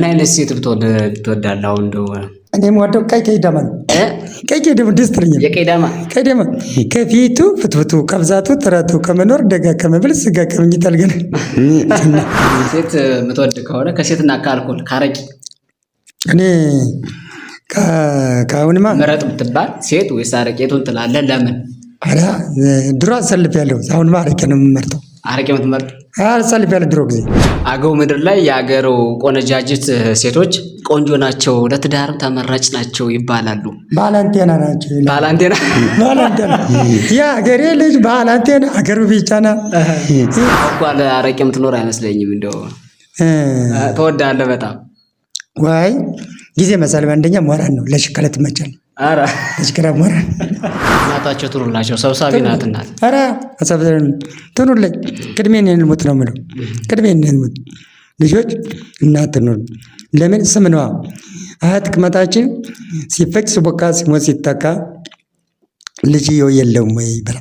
ምን አይነት ሴት ብትወዳለህ? አሁን እንደው እኔም ወደው ቀይ ደማ ነው። ቀይ ደማ ደስ ትለኛለች። ቀይ ደማ ከፊቱ ፍትፍቱ ከብዛቱ ጥረቱ ከመኖር ደጋ ከመብል ስጋ ከመኝታል ገና ሴት የምትወድ ከሆነ ከሴትና ከአልኮል ካረቂ እኔ ከአሁንማ ምረጥ ብትባል ሴት ወይስ አረቄቱን ትላለህ? ለምን? አረ ድሮ አሰልፍ ያለው አሁንማ አረቄ ነው የምመርጠው። አረቄ የምትመርጥ? አሰልፍ ያለው ድሮ ጊዜ አገው ምድር ላይ የአገሩ ቆነጃጅት ሴቶች ቆንጆ ናቸው፣ ለትዳርም ተመራጭ ናቸው ይባላሉ። ባላንቴና ናቸው። ባላንቴና የአገሬ ልጅ ባላንቴና አገሩ ቢቻና እንኳን አረቄ የምትኖር አይመስለኝም። እንደው ትወዳለህ በጣም ዋይ ጊዜ መሳል አንደኛ ሞራን ነው ለሽከለት መቻል አራ ለሽከራ ሞራን እናታቸው ትኑርላቸው። ሰብሳቢ ናት እናት። አራ ሰብሳቢ ትኑርልኝ። ቅድሜን እንሞት ነው የምለው። ቅድሜን እንሞት ልጆች እናት ትኑር። ለምን ስም ነዋ። አያት ቅመጣችን ሲፈጭ ሲቦካ ሲሞት ሲተካ ልጅየው የለውም ወይ በላ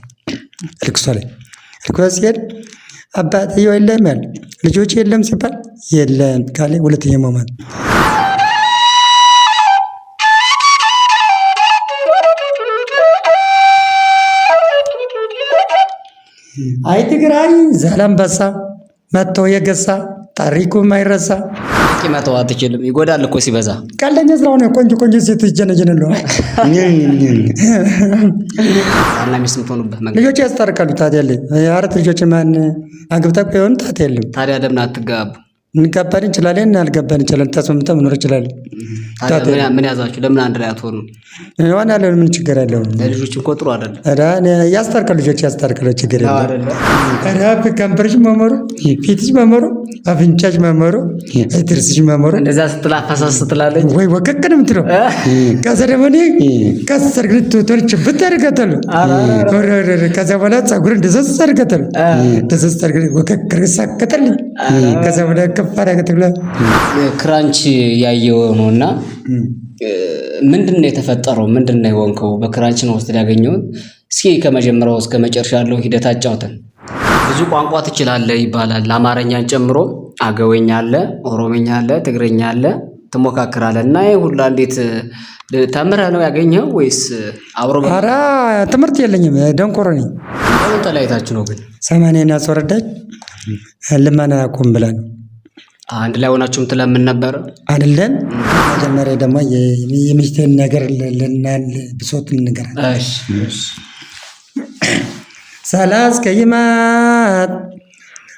ልቅሶ ላይ ልቅሶ ሲሄድ አባትየው የለም ያለ ልጆች የለም ሲባል የለም ካለ ሁለተኛ ማማት አይ ትግራይ ዛላምበሳ መጥቶ የገሳ ታሪኩ ማይረሳ መተው አትችልም። ይጎዳል እኮ ሲበዛ። ቀልደኛ ስለሆነ ቆንጆ ሴቶች ጀነጀነለው እና ሚስት የምትሆኑበት መንገድ ልጆች ያስታርቃሉ። ታዲያ ያለ አራት ልጆች ማን አግብታ ቢሆን ታት የለም። ታዲያ ለምን አትጋቡ? እንጋባን እንችላለን፣ አልገባን እንችላለን። ተስማምተን መኖር እንችላለን። ታዲያ ምን ያዛችሁ? ለምን አንድ ላይ አትሆኑ? ይሆናል። ምን ችግር አለው? ለልጆች እኮ ጥሩ አይደለም። አዳ ያስታርቃሉ። ልጆች ያስታርቃሉ። ችግር የለም። አዳ ከንፈርሽ መመሩ፣ ፊትሽ መመሩ፣ አፍንጫሽ መመሩ፣ ጥርስሽ መመሩ እንደዛ ስትላፈሳስ ስትላለች ወይ ወከከን ምትለው ከዛ ደግሞ ከሰር ግን ቶቶች ብታርጋታሉ። ከዛ በኋላ ፀጉር እንደሰስ አርጋታሉ። እንደሰስ አርጋ ወከከር ሳከተል ከዛ በኋላ ከፋራ ከተብለ ክራንች ያየው ነውና ምንድነው የተፈጠረው? ምንድነው የሆንከው? በክራንች ነው ውስጥ ያገኘው። እስኪ ከመጀመሪያው እስከ መጨረሻ ያለው ሂደት አጫውተን። ብዙ ቋንቋ ትችላለህ ይባላል፣ አማርኛን ጨምሮ አገወኛ አለ፣ ኦሮሞኛ አለ፣ ትግረኛ አለ፣ ትሞካክራለህ እና ይሄ ሁላ እንዴት ተምረህ ነው ያገኘው ወይስ አብሮ? ኧረ ትምህርት የለኝም፣ ደንቆሮ ነኝ። ለምን ተለያይታችሁ ነው ግን? ሰማንያና አስወረዳች ልማና አቆም ብላ ነው። አንድ ላይ ሆናችሁም ትለምን ነበር አይደለም? መጀመሪያ ደግሞ የሚስቴን ነገር ለናል ብሶት ነገር ሳላስቀይማት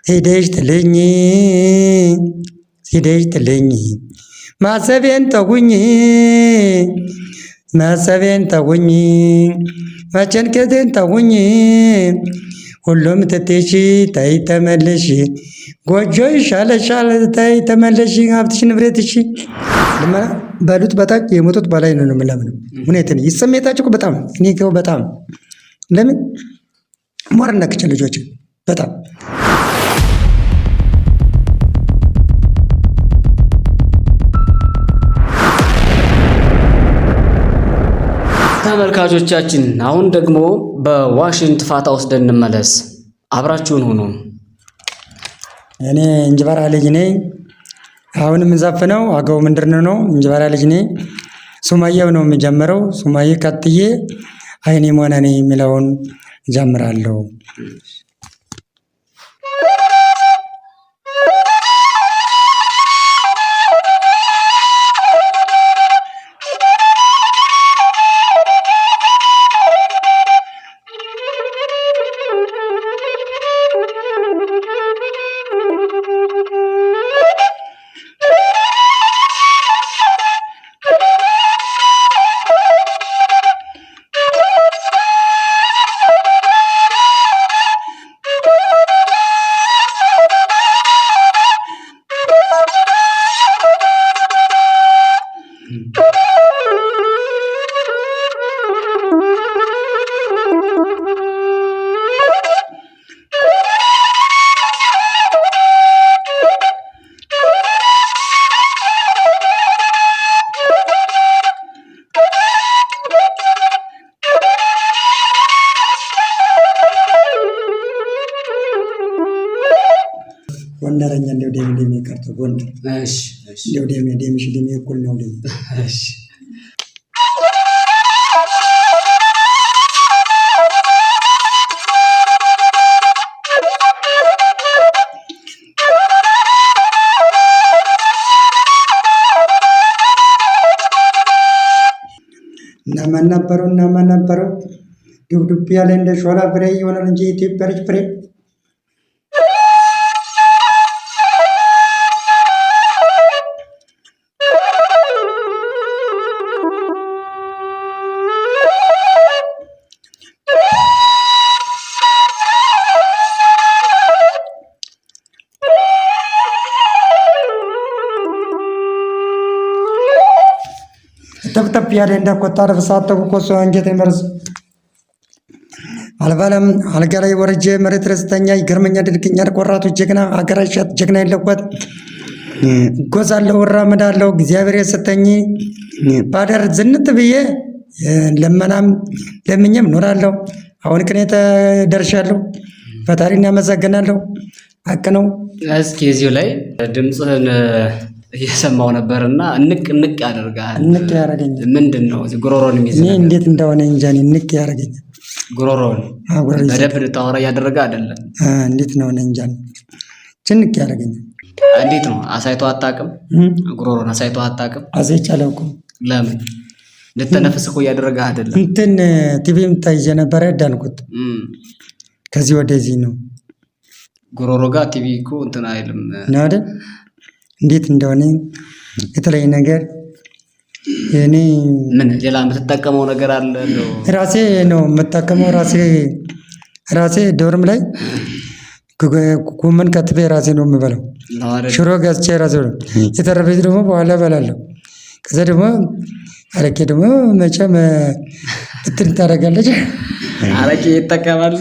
ሄደሽ ትልኝ ማሰቤን ተውኝ መጨንቀቴን ተውኝ ሁሉም ትትሽ ታይ ተመለሽ ጎጆ ይሻለሻል ታይ ተመለሽ ሀብትሽ ንብረትሽ ለማ ባሉት በታች የሞቱት በላይ ነው የምለምነው። ሁኔታ ይሰሜታችሁ በጣም እኔ ከው በጣም ለምን ሞራና ከቸ ልጆች በጣም ተመልካቾቻችን አሁን ደግሞ በዋሽንት ፋታ ወስደን እንመለስ። አብራችሁን ሆኖ እኔ እንጅባራ ልጅ ነኝ። አሁን የምዘፍነው አገው ምንድነው ነው። እንጅባራ ልጅ ነኝ። ሱማያው ነው የምጀምረው። ሱማዬ ቀጥዬ አይኔ ሞና ነኝ የሚለውን ጀምራለሁ። ጎንደረኛ እንደው ደም የሚቀርተው ጎንደር። እሺ ደምሽ ደሜ እኩል ነው። እናማን ነበረው ዱብ ያለ እንደ ሾላ ፍሬ ይሆናል እንጂ የኢትዮጵያ ልጅ ፍሬ ተብተብ ያለ እንዳቆጣ ረፍሳት ተቆሶ አንጀት ይመርስ አልባለም አልጋ ላይ ወርጄ መሬት ረስተኛ ይገርመኛ ድርቅኛ ቆራቱ ጀግና አገራሻት ጀግና የለቋት ጎዛለሁ ወራመዳለሁ እግዚአብሔር የሰጠኝ ባደር ዝንጥ ብዬ ለመናም ለምኝም ኖራለሁ። አሁን ቅኔ ተደርሻለሁ። ፈጣሪን ያመሰግናለሁ። አቅ ነው። እስኪ እዚሁ ላይ ድምጽህን እየሰማው ነበርና እንቅ ያደርጋል። እንቅ ያደርገኛል። ምንድነው ጉሮሮን የሚይዝ እኔ እንዴት እንደሆነ እንጃ እንቅ ያደርገኛል። ጉሮሮን በደንብ ታወራ እያደረገ አይደለም። እንዴት ነው እንጃ ጭንቅ ያደርገኛል። እንዴት ነው አሳይቶ አታውቅም? ጉሮሮን አሳይቶ አታውቅም? አሳይቼ አላውቅም። ለምን እንድትተነፍስ እኮ እያደረገ አይደለም። እንትን ቲቪም ታይዤ ነበረ ዳንኩት። ከዚህ ወደዚህ ነው ጉሮሮ ጋር ቲቪ እኮ እንትን አይልም ነው አይደል? እንዴት እንደሆነ የተለየ ነገር እኔ ምን ሌላ የምትጠቀመው ነገር አለ? ራሴ ነው የምጠቀመው። ራሴ ዶርም ላይ ጎመን ከትፌ ራሴ ነው የምበላው። ሽሮ ገዝቼ ራሴ ነው የተረፈች ደግሞ በኋላ እበላለሁ። ከዛ ደግሞ አረቄ ደግሞ መቼም እንትን ታደርጋለች። አረቄ ይጠቀማል።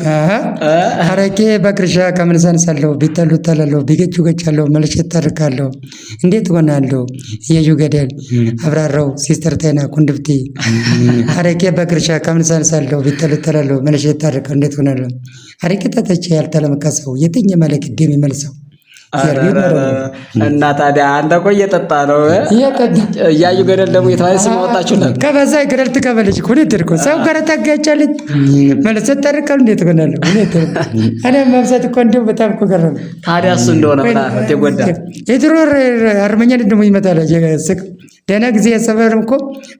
አረቄ በቅርሻ ከምንሳንሳለሁ ቢጠሉ እጠላለሁ ቢገጩ ገጫለሁ መልሼ እታርካለሁ። እንዴት ሆናለሁ እየዩ ገደል አብራራው ሲስተር ጤና ኩንድፍቲ አረቄ በቅርሻ ከምንሳንሳለሁ ቢጠሉ እጠላለሁ መልሼ እታርካለሁ። እንዴት ሆናለሁ አረቄ ጠጥቼ ያልተለመካ ሰው የትኝ መለክ ደም ይመልሰው እና ታዲያ አንተ እኮ እየጠጣ ነው እያዩ ገደል ደግሞ የተባለ ስም አወጣችሁለት። ከበዛ ገደል ትቀበለች እኮ ነው ትርኮ ሰው ጋር ታጋጫለች ማለት ተጠርቀው እንዴት ሆናለሁ እኔ መብዛት እኮ እንደው በጣም እኮ ገረመ። ታዲያ እሱ እንደሆነ ብላ ተጎዳ የድሮ አርመኛ ደግሞ ይመጣል ስቅ ደህና ጊዜ ያሰበርም እኮ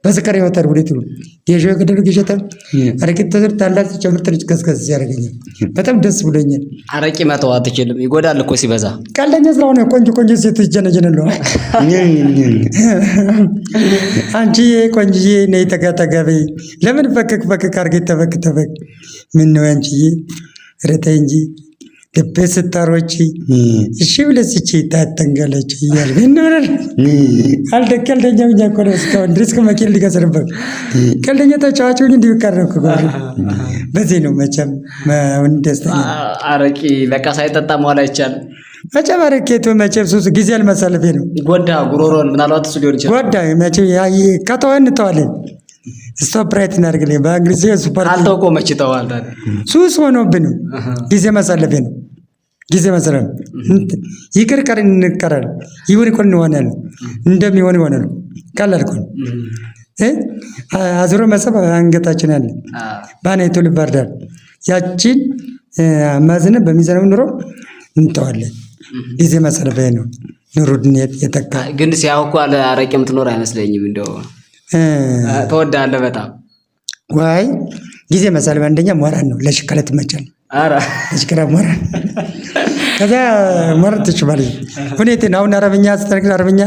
በስከረ ይወጣል ወዴት ነው የጆ ገደሉ ጌሸታ አረቄ ተዘር ታላቅ ጨምር ትንሽ ከስከስ ያደርገኛል። በጣም ደስ ብሎኛል። አረቄ መተው አትችልም ይጎዳል እኮ ሲበዛ። ቀልደኛ ስለሆነ ቆንጆ ሴት ይጀነጀነለው አንቺ ቆንጆዬ ነይ ተጋተጋቢ ለምን ፈከክ አርጌ ተፈክ ምን ነው አንቺዬ ረተይ እንጂ ልቤ ስታሮች እሺ ብለሽ እቺ ታተንገለች ይያል ቢኖር አልደከልደኛው እኮ ነው እስካሁን ድረስ ከመኪል ሊገሰርበት ቀልደኛ ተጫዋቹን እንዲሁ ቀረብኩ። በዚህ ነው መቼም ደስተኛ አረቄ በቃ ሳይጠጣ መዋል አይቻልም። መቼም አረቄቱ መቼም ሱስ ጊዜ አልመሰለፌ ነው ጎዳ ጉሮሮን ምናልባት እሱ ሊሆን ይችላል ጎዳ መቼም ከተወን ተዋለን ስቶፕ ራይት እናድርግልኝ በእንግሊዝኛ ሱፐር አልተውቆ መች ተዋል ሱስ ሆኖብን ጊዜ ማሳለፌ ነው። ጊዜ ማሳለፍ ይቅር ቀር እንቀራል ይሁን እኮ እንሆናል እንደሚሆን ይሆናል። ቀላል እኮ አዝሮ መሰብ አንገታችን አለ ባኔቱ ልባርዳል ያቺን ማዝነ በሚዘነው ኑሮ እንተዋለን። ጊዜ ማሳለፍ ነው። ኑሮ ድንየት የተካ ግን ሲያው እኮ አለ አረቄ የምትኖር አይመስለኝም። እንደው ተወዳለህ በጣም ዋይ ጊዜ ማሳለፍ አንደኛ ሞራል ነው። ለሽከለት መቻል ለሽከራ ሞራል ከዛ ሞራል ትችላለህ። ሁኔታን አሁን አረብኛ አስተካክል አረብኛ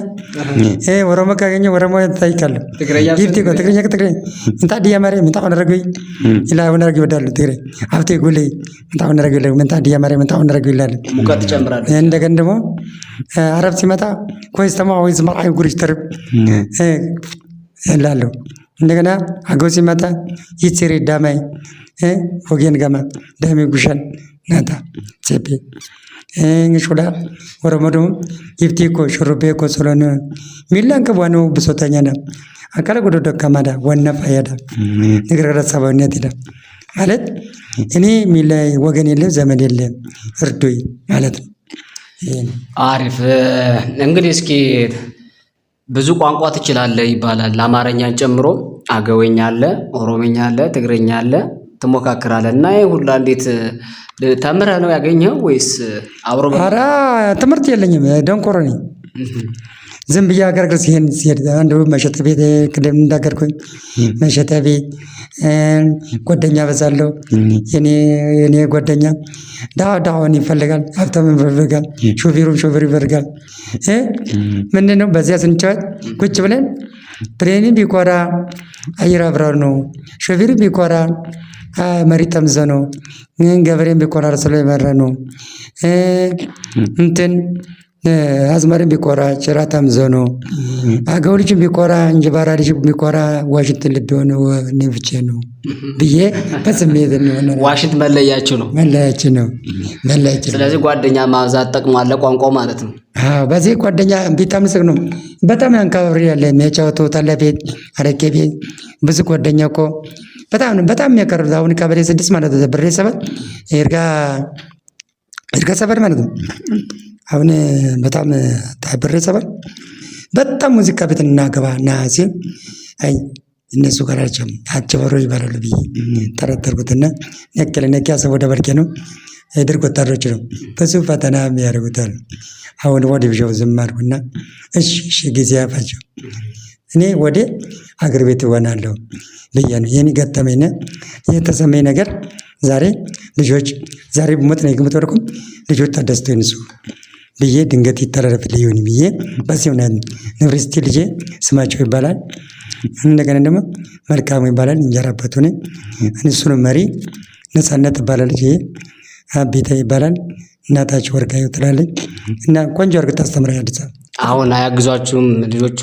ወሮሞ ካገኘ ወሮሞ ታይካለህ ይፍቲ ትግረኛ እንታ ዲያማሪ እንታ ወነረገይ ኢላ ወነረገይ ወዳሉ ትግሬ አፍቴ ጉሌ እንታ ወነረገይ እንታ ዲያማሪ እንታ ወነረገይ ይላል ሙቀት ይጨምራል። እንደገና ደግሞ አረብ ሲመጣ ኮይስ ተማ ወይስ ማይ ጉሪሽ ተርብ እላለሁ። እንደገና አገው ሲመጣ ይትሪ ዳማይ ወገን ገማ ዳሜ ጉሸን ናታ ሴፔ እንሹላ ወረመዶ ይፍቲኮ ሽሩቤኮ ሶሎነ ሚላን ከቧኑ ብሶተኛና አካለ ጎዶ ደካማዳ ወነ ፋያዳ ነገር ረሳባውነት ይላል ማለት እኔ ሚላይ ወገን የለም ዘመድ የለም እርዱይ ማለት ነው። አሪፍ እንግዲህ እስኪ ብዙ ቋንቋ ትችላለህ ይባላል። አማርኛን ጨምሮ አገወኛ አለ፣ ኦሮምኛ አለ፣ ትግረኛ አለ፣ ትሞካክራለህ እና ይሄ ሁላ እንዴት ተምረህ ነው ያገኘኸው ወይስ አብሮ? ኧረ ትምህርት የለኝም፣ ደንቆሮ ነኝ። ዝም ብዬ አገርግር ሲሄድ አንዱ መሸታ ቤት ቅድም እንዳገርኩኝ መሸታ ቤት ጓደኛ በዛለሁ። የኔ ጓደኛ ድሃውን ይፈልጋል፣ ሀብታም ይፈልጋል፣ ሾፌሩ ይፈልጋል። ምንድነው በዚያ ስንጫወት ቁጭ ብለን ፕሌን ቢኮራ አየር አብራር ነው፣ ሾፌሩ ቢኮራ መሪ ጠምዘ ነው፣ ገበሬን ቢኮራ ስለ የመረ ነው፣ እንትን አዝመሪን ቢኮራ ጭራ ጠምዘ ነው፣ አገው ልጅ ቢኮራ እንጅባራ ልጅ ቢኮራ ዋሽንትን ልብ የሆነ እኔ ብቻ ነው ብዬ በስሜት ነው። ዋሽንት መለያችሁ ነው? መለያችን ነው። ስለዚህ ጓደኛ ማብዛት ጠቅሟል ለቋንቋ ማለት ነው። በዚህ ጓደኛ ቢታምስቅ ነው በጣም ያንካብሪ ያለ የሚያጫወተው ታላ ቤት አረቄ ቤት ብዙ ጓደኛ እኮ በጣም የሚያቀርብ አሁን ቀበሌ 6 ማለት ነው። ብሬ ሰፈር ይርጋ ሰፈር ማለት ነው። አሁን በጣም ብሬ ሰፈር በጣም ሙዚቃ ቤት እናገባ እና ሲል አይ እነሱ ጋር አጭበሮ ይባላሉ ብዬ ጠረጠርኩትና ነኪያ ሰው ወደ በርኬ ነው የድርቅ ወታደሮች ነው በሱ ፈተና የሚያደርጉታል። አሁን ወደ ብዣው ዝም አልኩና እሺ ጊዜ ያፋቸው እኔ ወደ አገር ቤት እሆናለሁ ብዬ ነው ይህን ገጠመኝ የተሰማኝ ነገር። ዛሬ ልጆች ዛሬ ብሞት ነው የምትወርቁም ልጆች ታደስተው ይንሱ ብዬ ድንገት ይተላለፍልኝ ይሁን ብዬ በዚህ ዩኒቨርሲቲ ልጄ ስማቸው ይባላል። እንደገና ደግሞ መልካሙ ይባላል እንጀራ አባቱ ነኝ። እሱንም መሪ ነፃነት ይባላል ልጄ አቤታ ይባላል። እናታቸው ወርቃየሁ ትላለች እና ቆንጆ አድርጋ ታስተምራለች። አሁን አያግዟችሁም ልጆቹ?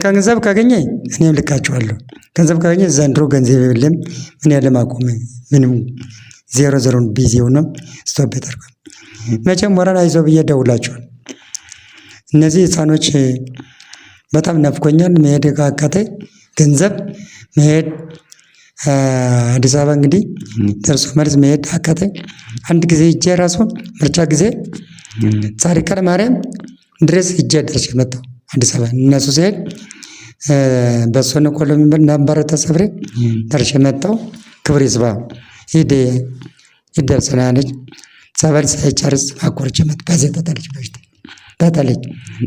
ገንዘብ ካገኘ እኔም ልካቸዋለሁ። ገንዘብ ካገኘ ዘንድሮ ገንዘብ የለም ምን ያለ ማቆም ምንም ዜሮ ቢዚ ሆኖ ስቶፕ ያደርጋል። መቼም ሞራል አይዞህ ብዬ ደውላቸዋል። እነዚህ ህፃኖች በጣም ናፍቆኛል። መሄድ ካቃተኝ ገንዘብ መሄድ አዲስ አበባ እንግዲህ ደርሶ መልስ መሄድ አቃተኝ። አንድ ጊዜ ሂጄ ራሱ ምርጫ ጊዜ ጻድቃ ማርያም ድረስ ሂጄ ደርሼ መጣሁ አዲስ አበባ። እነሱ ሲሄድ በሶነ ቆሎ የሚባል ነበር ተሰብሬ ደርሼ መጣሁ። ክብር ይስባ ይደርሰናለች ጸበል ሳይጨርስ አቆርጬ መጣሁ። በዚህ ተጠለች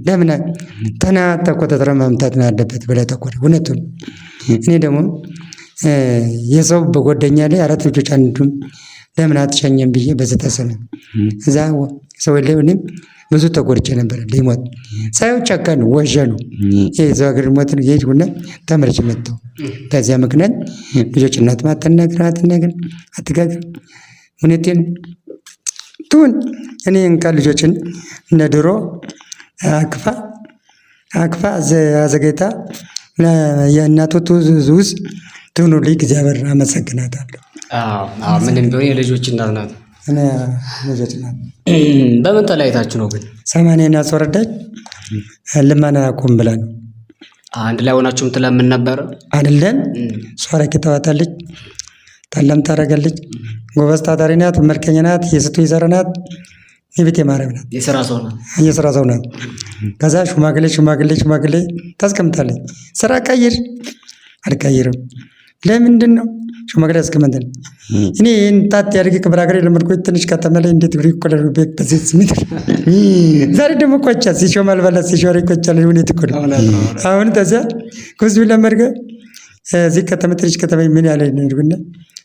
ለምን ተቆጣጥረ መምታት ነው ያለበት ብለህ ተቆሪ። እውነቱን እኔ ደግሞ የሰው በጓደኛ ላይ 4 ልጆች አንዱን ለምን አትሸኘም ብዬ በዚህ ተሰነ እዛ ሰው ላይ እኔም ብዙ ተጎድቼ ነበር። ሊሞት ሳይው ጨካኝ ነው ወጀ ነው የዛው ሀገር ሞት ነው የሄድኩና ተመልሼ መጣሁ። ከዚያ ምክንያት ልጆች እናት ማተናገር አትጋገር እውነቴን ቱን እኔ እንኳን ልጆችን እነ ድሮ አቅፋ አዘጋጅታ የእናቶቱ ውስጥ ትኑልኝ እግዚአብሔር አመሰግናታለሁ። ምንም ቢሆን የልጆች እናት ናት። ልጆች ናት። በምን ተለያይታችሁ ነው ግን? 80 ያስወረዳች ልመና አቁም ብላ ነው። አንድ ላይ ሆናችሁም ትለምን ነበር አይደለም? እሷ አረቄ ታወጣለች፣ ጠላም ታደርጋለች። ጎበዝ ታታሪ ናት፣ መልከኛ ናት፣ የስቱ ይዘራ ናት፣ የቤቴ ማርያም ናት፣ የስራ ሰው ናት። ከዛ ሽማግሌ ታስቀምጣለች። ስራ ቀይር አልቀይርም። ለምንድን ነው ሽማግሌ ያስቀምጣል? እኔ ይህን ጣት ያድርግ ክብር ሀገር የለመድኩት ትንሽ ከተማ ላይ እንዴት ብሪ ይቆለሉ ቤት በዚህ ስሜት ዛሬ ደግሞ ቆጫ ሲሾም አልበላት ሲሾር ይቆጫል። ሁኔት እኮ ነው። አሁን ተዚያ ህዝቡ ለመድገ እዚህ ከተማ ትንሽ ከተማ ምን ያለ ነውና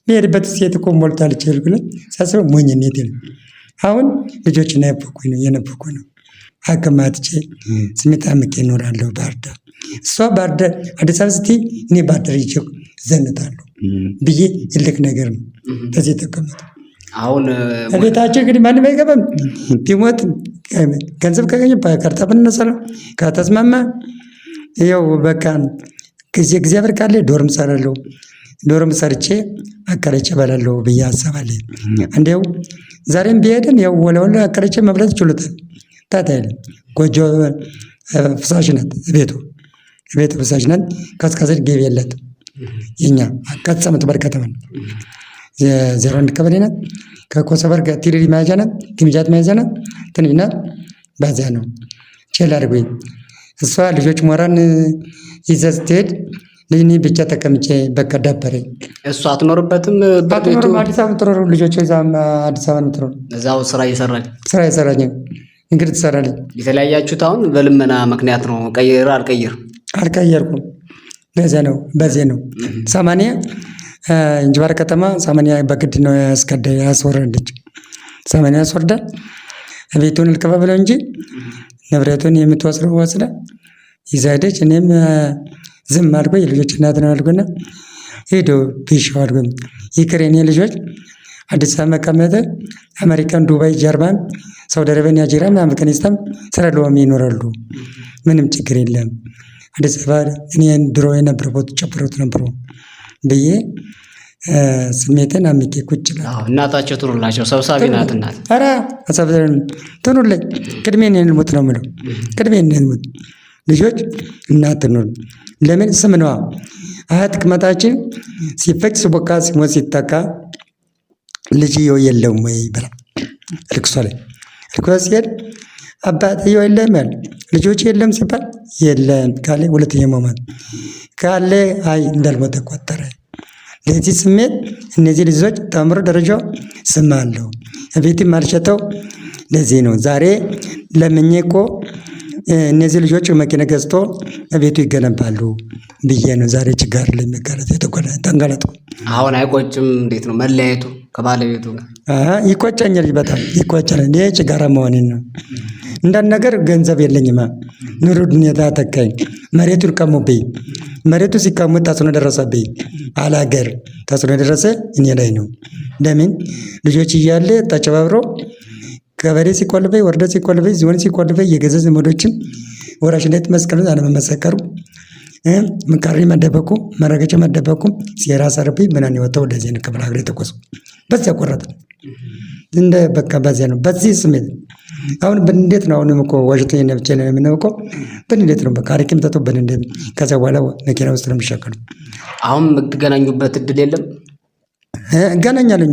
የሚሄድበት ሴት እኮ ሞልታለች ይልኩና ሳስበው ሞኝነት ነው። አሁን ልጆች የነፈኩኝ ነው አከማትቼ ስሜት አምቄ እኖራለሁ ባህር ዳር። እሷ ባህር ዳር አዲስ አበባ ስትይ እኔ ባህር ዳር ይዤ ዘንጣለሁ ብዬ ይልቅ ነገር ነው። በዚህ ተቀመጠ። አሁን ቤታችን እንግዲህ ማንም አይገባም። ቢሞት ገንዘብ ካገኘ በካርታ ብንነሳለሁ ከተስማማ ይኸው በቃ እግዚአብሔር ካለ ዶርም ሰራለሁ። ዶርም ሰርቼ አከራይቼ እበላለሁ ብዬ አሰባለሁ። እንዲያው ዛሬም ቢሄድም ያው ወለወለ አከራይቼ መብላት ይችሉታል። ታታይል ጎጆ ፍሳሽ ናት ቤቱ ፍሳሽ ናት። ቀዝቃዛ ገቢ የላትም። የኛ አካጻመት በርከተማ 01 ቀበሌ ናት። ከኮሰበር ጋር ቲሪሪ መያዣ ናት። ግምጃት መያዣ ናት። ትንሽ ናት። በዚያ ነው ቸል አድርጎኝ እሷ ልጆች ሞራን ይዘህ ስትሄድ እኔ ብቻ ተቀምጬ በቃ ደበረኝ። እሷ አትኖርበትም በቤቱ? አዲስ አበባ የምትኖሩ ልጆች እዛም አዲስ አበባ የምትኖሩ እዛው ስራ እየሰራች እንግዲህ ትሰራለች። የተለያያችሁት አሁን በልመና ምክንያት ነው? አልቀየርኩም። በዚህ ነው 80 እንጅባር ከተማ 80 በግድ ነው ያስወረደች። 80 ያስወርዳል። ቤቱን ልቀባ ብለው እንጂ ንብረቱን የምትወስደው ወስዳ ይዛ ሄደች። እኔም ዝም አልኩ። የልጆች እናት ነው አልኩና ሄዶ ቢሻው አልኩ። ይቅር የኔ ልጆች አዲስ አበባ መቀመጥ አሜሪካን፣ ዱባይ፣ ጀርመን፣ ሳውዲ አረቢያ፣ ናይጄሪያ፣ አፍጋኒስታን ስለለውም ይኖራሉ። ምንም ችግር የለም። አዲስ አበባ እኔ ድሮ የነበረበት ጨብሮት ነበሩ ብዬ ስሜትን አምቄ ቁጭ ይላል። እናታቸው ትኑርላቸው፣ ሰብሳቢ ናት እናት። ኧረ አሰብተን ትኑርልኝ። ቅድሜን ልሙት ነው የምለው። ቅድሜን ልሙት። ልጆች እናት ትኑር። ለምን ስም ነዋ። አያት ቅመጣችን ሲፈጭ ሲቦካ ሲሞት ሲተካ ልጅየው የለውም ወይ ብላ ልቅሶ ላይ ልቅሶ ሲሄድ አባትየው የለም ያለ ልጆች የለም ሲባል የለም ካለ ሁለተኛ መማት ካለ አይ እንዳልሞተ ቆጠረ። ለዚህ ስሜት እነዚህ ልጆች ተምሮ ደረጃው ስም አለው። ቤትም አልሸጠው። ለዚህ ነው ዛሬ ለምኜ እኮ እነዚህ ልጆች መኪና ገዝቶ ቤቱ ይገነባሉ ብዬ ነው ዛሬ ችጋር ላይ መጋለጥ ተንጋለጡ። አሁን አይቆጭም? እንዴት ነው መለያየቱ ከባለቤቱ ጋር? ይቆጨኛል፣ በጣም ይቆጨኛል። እኔ ችጋራ መሆኔን ነው። እንዳንድ ነገር ገንዘብ የለኝማ። ኑሮ ሁኔታ ተካኝ። መሬቱን ቀሙብኝ። መሬቱ ሲቀሙ ተጽዕኖ ደረሰብኝ። አላገር ተጽዕኖ ደረሰ እኔ ላይ ነው። ለምን ልጆች እያለ ተጨባብሮ ገበሬ ሲቆልበኝ፣ ወረዳ ሲቆልበኝ፣ ዞን ሲቆልበኝ የገዛ ዘመዶችን ወራሽነት መስቀሉ አለመመሰከሩ፣ ምካሪ መደበቁ፣ መረገጫ መደበቁ ሴራ ሰርብኝ ምናን የወጣው ወደዚህ ነው። ክፍለ ሀገር የተቆሱ በዚያ ቆረጠ እንደ በቃ በዚያ ነው። በዚህ ስሜት አሁን እንዴት ነው? አሁንም እኮ ዋሽቶ የነብቸ ነው የምናውቀው። እንዴት ነው? በቃ አሪኪም ተቶበን እንዴት ከዛ በኋላ መኪና ውስጥ ነው የሚሸከሉ። አሁን የምትገናኙበት እድል የለም? እገናኛለሁ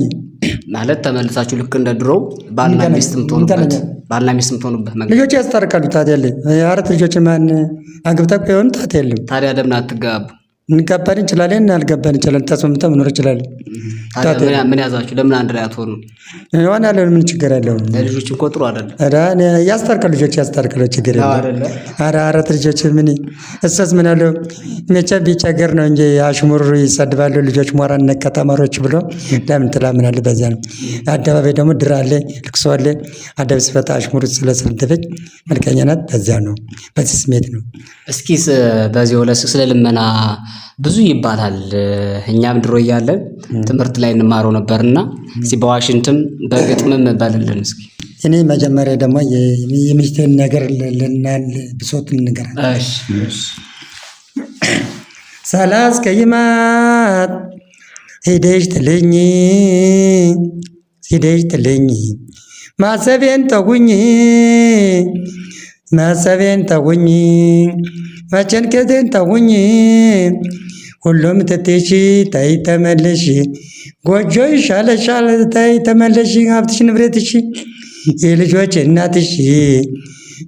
ማለት ተመልሳችሁ ልክ እንደ ድሮው ባልና ሚስት የምትሆኑበት መንገድ ልጆች ያስታርቃሉ። ታት የለኝ አራት ልጆች ማን አግብታ የሆኑ ታት የለም። ታዲያ ለምን አትጋቡ? እንጋባን እንችላለን፣ አልገባን እንችላለን። ተስማምተን መኖር እንችላለን። ምን ያዛችሁ? ለምን አንድ ላይ አትሆኑ? ዋና ያለ ምን ችግር ያለው? ለልጆች እኮ ጥሩ አይደለም። ያስታርቃል። ልጆች ያስታርቃል። ችግር የለም። አራት ልጆች ምን እሰስ ምን ያለው መቼ ቢቸገር ነው እንጂ አሽሙር ይሰድባሉ። ልጆች ሞራን ነካ ተማሪዎች ብሎ ለምን ትላምናለ? በዚያ ነው። አደባባይ ደግሞ ድር አለ፣ ልቅሶ አለ። አደብ ሲፈታ አሽሙር ስለሰደበች መልከኛ ናት። በዚያ ነው። በዚህ ስሜት ነው። እስኪ በዚህ ወለስ ስለ ልመና ብዙ ይባላል። እኛም ድሮ እያለን ትምህርት ላይ እንማረው ነበርና እስኪ በዋሽንትም በግጥምም ባልልን እስኪ። እኔ መጀመሪያ ደግሞ የሚስቴን ነገር ልናል ብሶት እንገራለን። እሺ ሳላስቀይማት ሄደሽ ጥልኝ ማሰቤን ተውኝ መጨንቀቴን ተውኝ ሁሉም ትተሽ ተይ ተመለሽ ጎጆ ይሻለሻል ተይ ተመለሽ ሀብትሽ ንብረትሽ የልጆች እናትሽ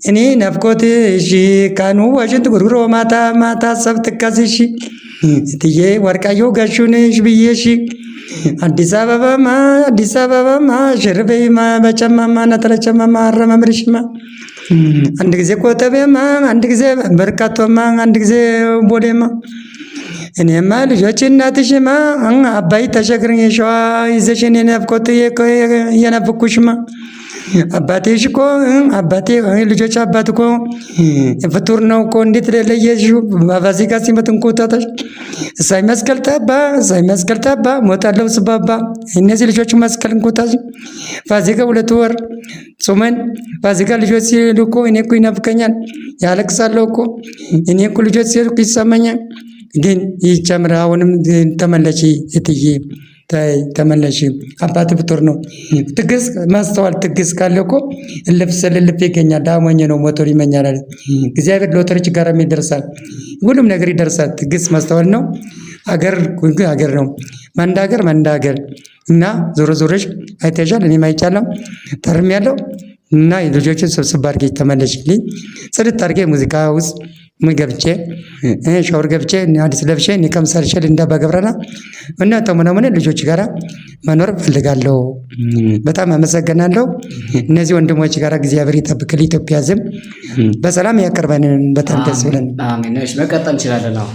እኔ ናፍቆትሽ ካኑ ዋሽንት ጉርጉሮ ማታ ማታ ሰብ ትካዝሽ እትዬ ወርቃየሁ ጋሹንሽ ብዬሽ አዲስ አበባማ ሽርበይማ በጨማማ ነጠለጨማማ አረመምርሽማ አንድ ጊዜ ኮተቤማ አንድ ጊዜ በርካቶማ አንድ ጊዜ ቦሌማ እኔማ ልጆች እናትሽማ አባይ ተሸግረኝ የሸዋ ይዘሽን የናፍቆት የናፍኩሽማ አባቴሽ እኮ አባቴ ልጆች አባት እኮ ፍጡር ነው እኮ እንዴት ለየሽው በፋሲካ ሲመት እንቆጣጣሽ እሳይ መስቀል ጠባ ሞታለው ስባባ እነዚህ ልጆች መስቀል እንቆጣሽ ፋሲካ 2 ወር ጾመን ፋሲካ ልጆች ሲሉ እኮ እኔ እኮ ይናፍቀኛል ያለቅሳለሁ እኮ እኔ እኮ ልጆች ሲሉ ይሰማኛል። ግን ይጨምር አሁንም ተመለሺ እትዬ ተመለሺ አባት ፍጡር ነው። ትግስ ማስተዋል ትግስ ካለ እኮ ልፍስ ልልፍ ይገኛል። ዳሞኝ ነው ሞቶር ይመኛል አለ እግዚአብሔር። ሎተሪች ጋር ይደርሳል፣ ሁሉም ነገር ይደርሳል። ትግስ ማስተዋል ነው። አገር ነው መንዳገር እና ዞሮ ዞሮች አይተሻል። እኔም አይቻለሁ ተርም ያለው እና ልጆችን ስብስብ አድርጌ ተመለሽልኝ። ጽድት አድርጌ ሙዚቃ ውስጥ ገብቼ ሻወር ገብቼ አዲስ ለብሼ ኒቃብ ሰርቼ እንዳባ ገብረና እና ተመናመነ ልጆች ጋራ መኖር ፈልጋለሁ። በጣም አመሰግናለሁ። እነዚህ ወንድሞች ጋራ እግዚአብሔር ይጠብቅልኝ። ኢትዮጵያ ዝም በሰላም ያቀርበን። በጣም ደስ ብለን አሜን። እሺ መቀጠል እንችላለን ነው።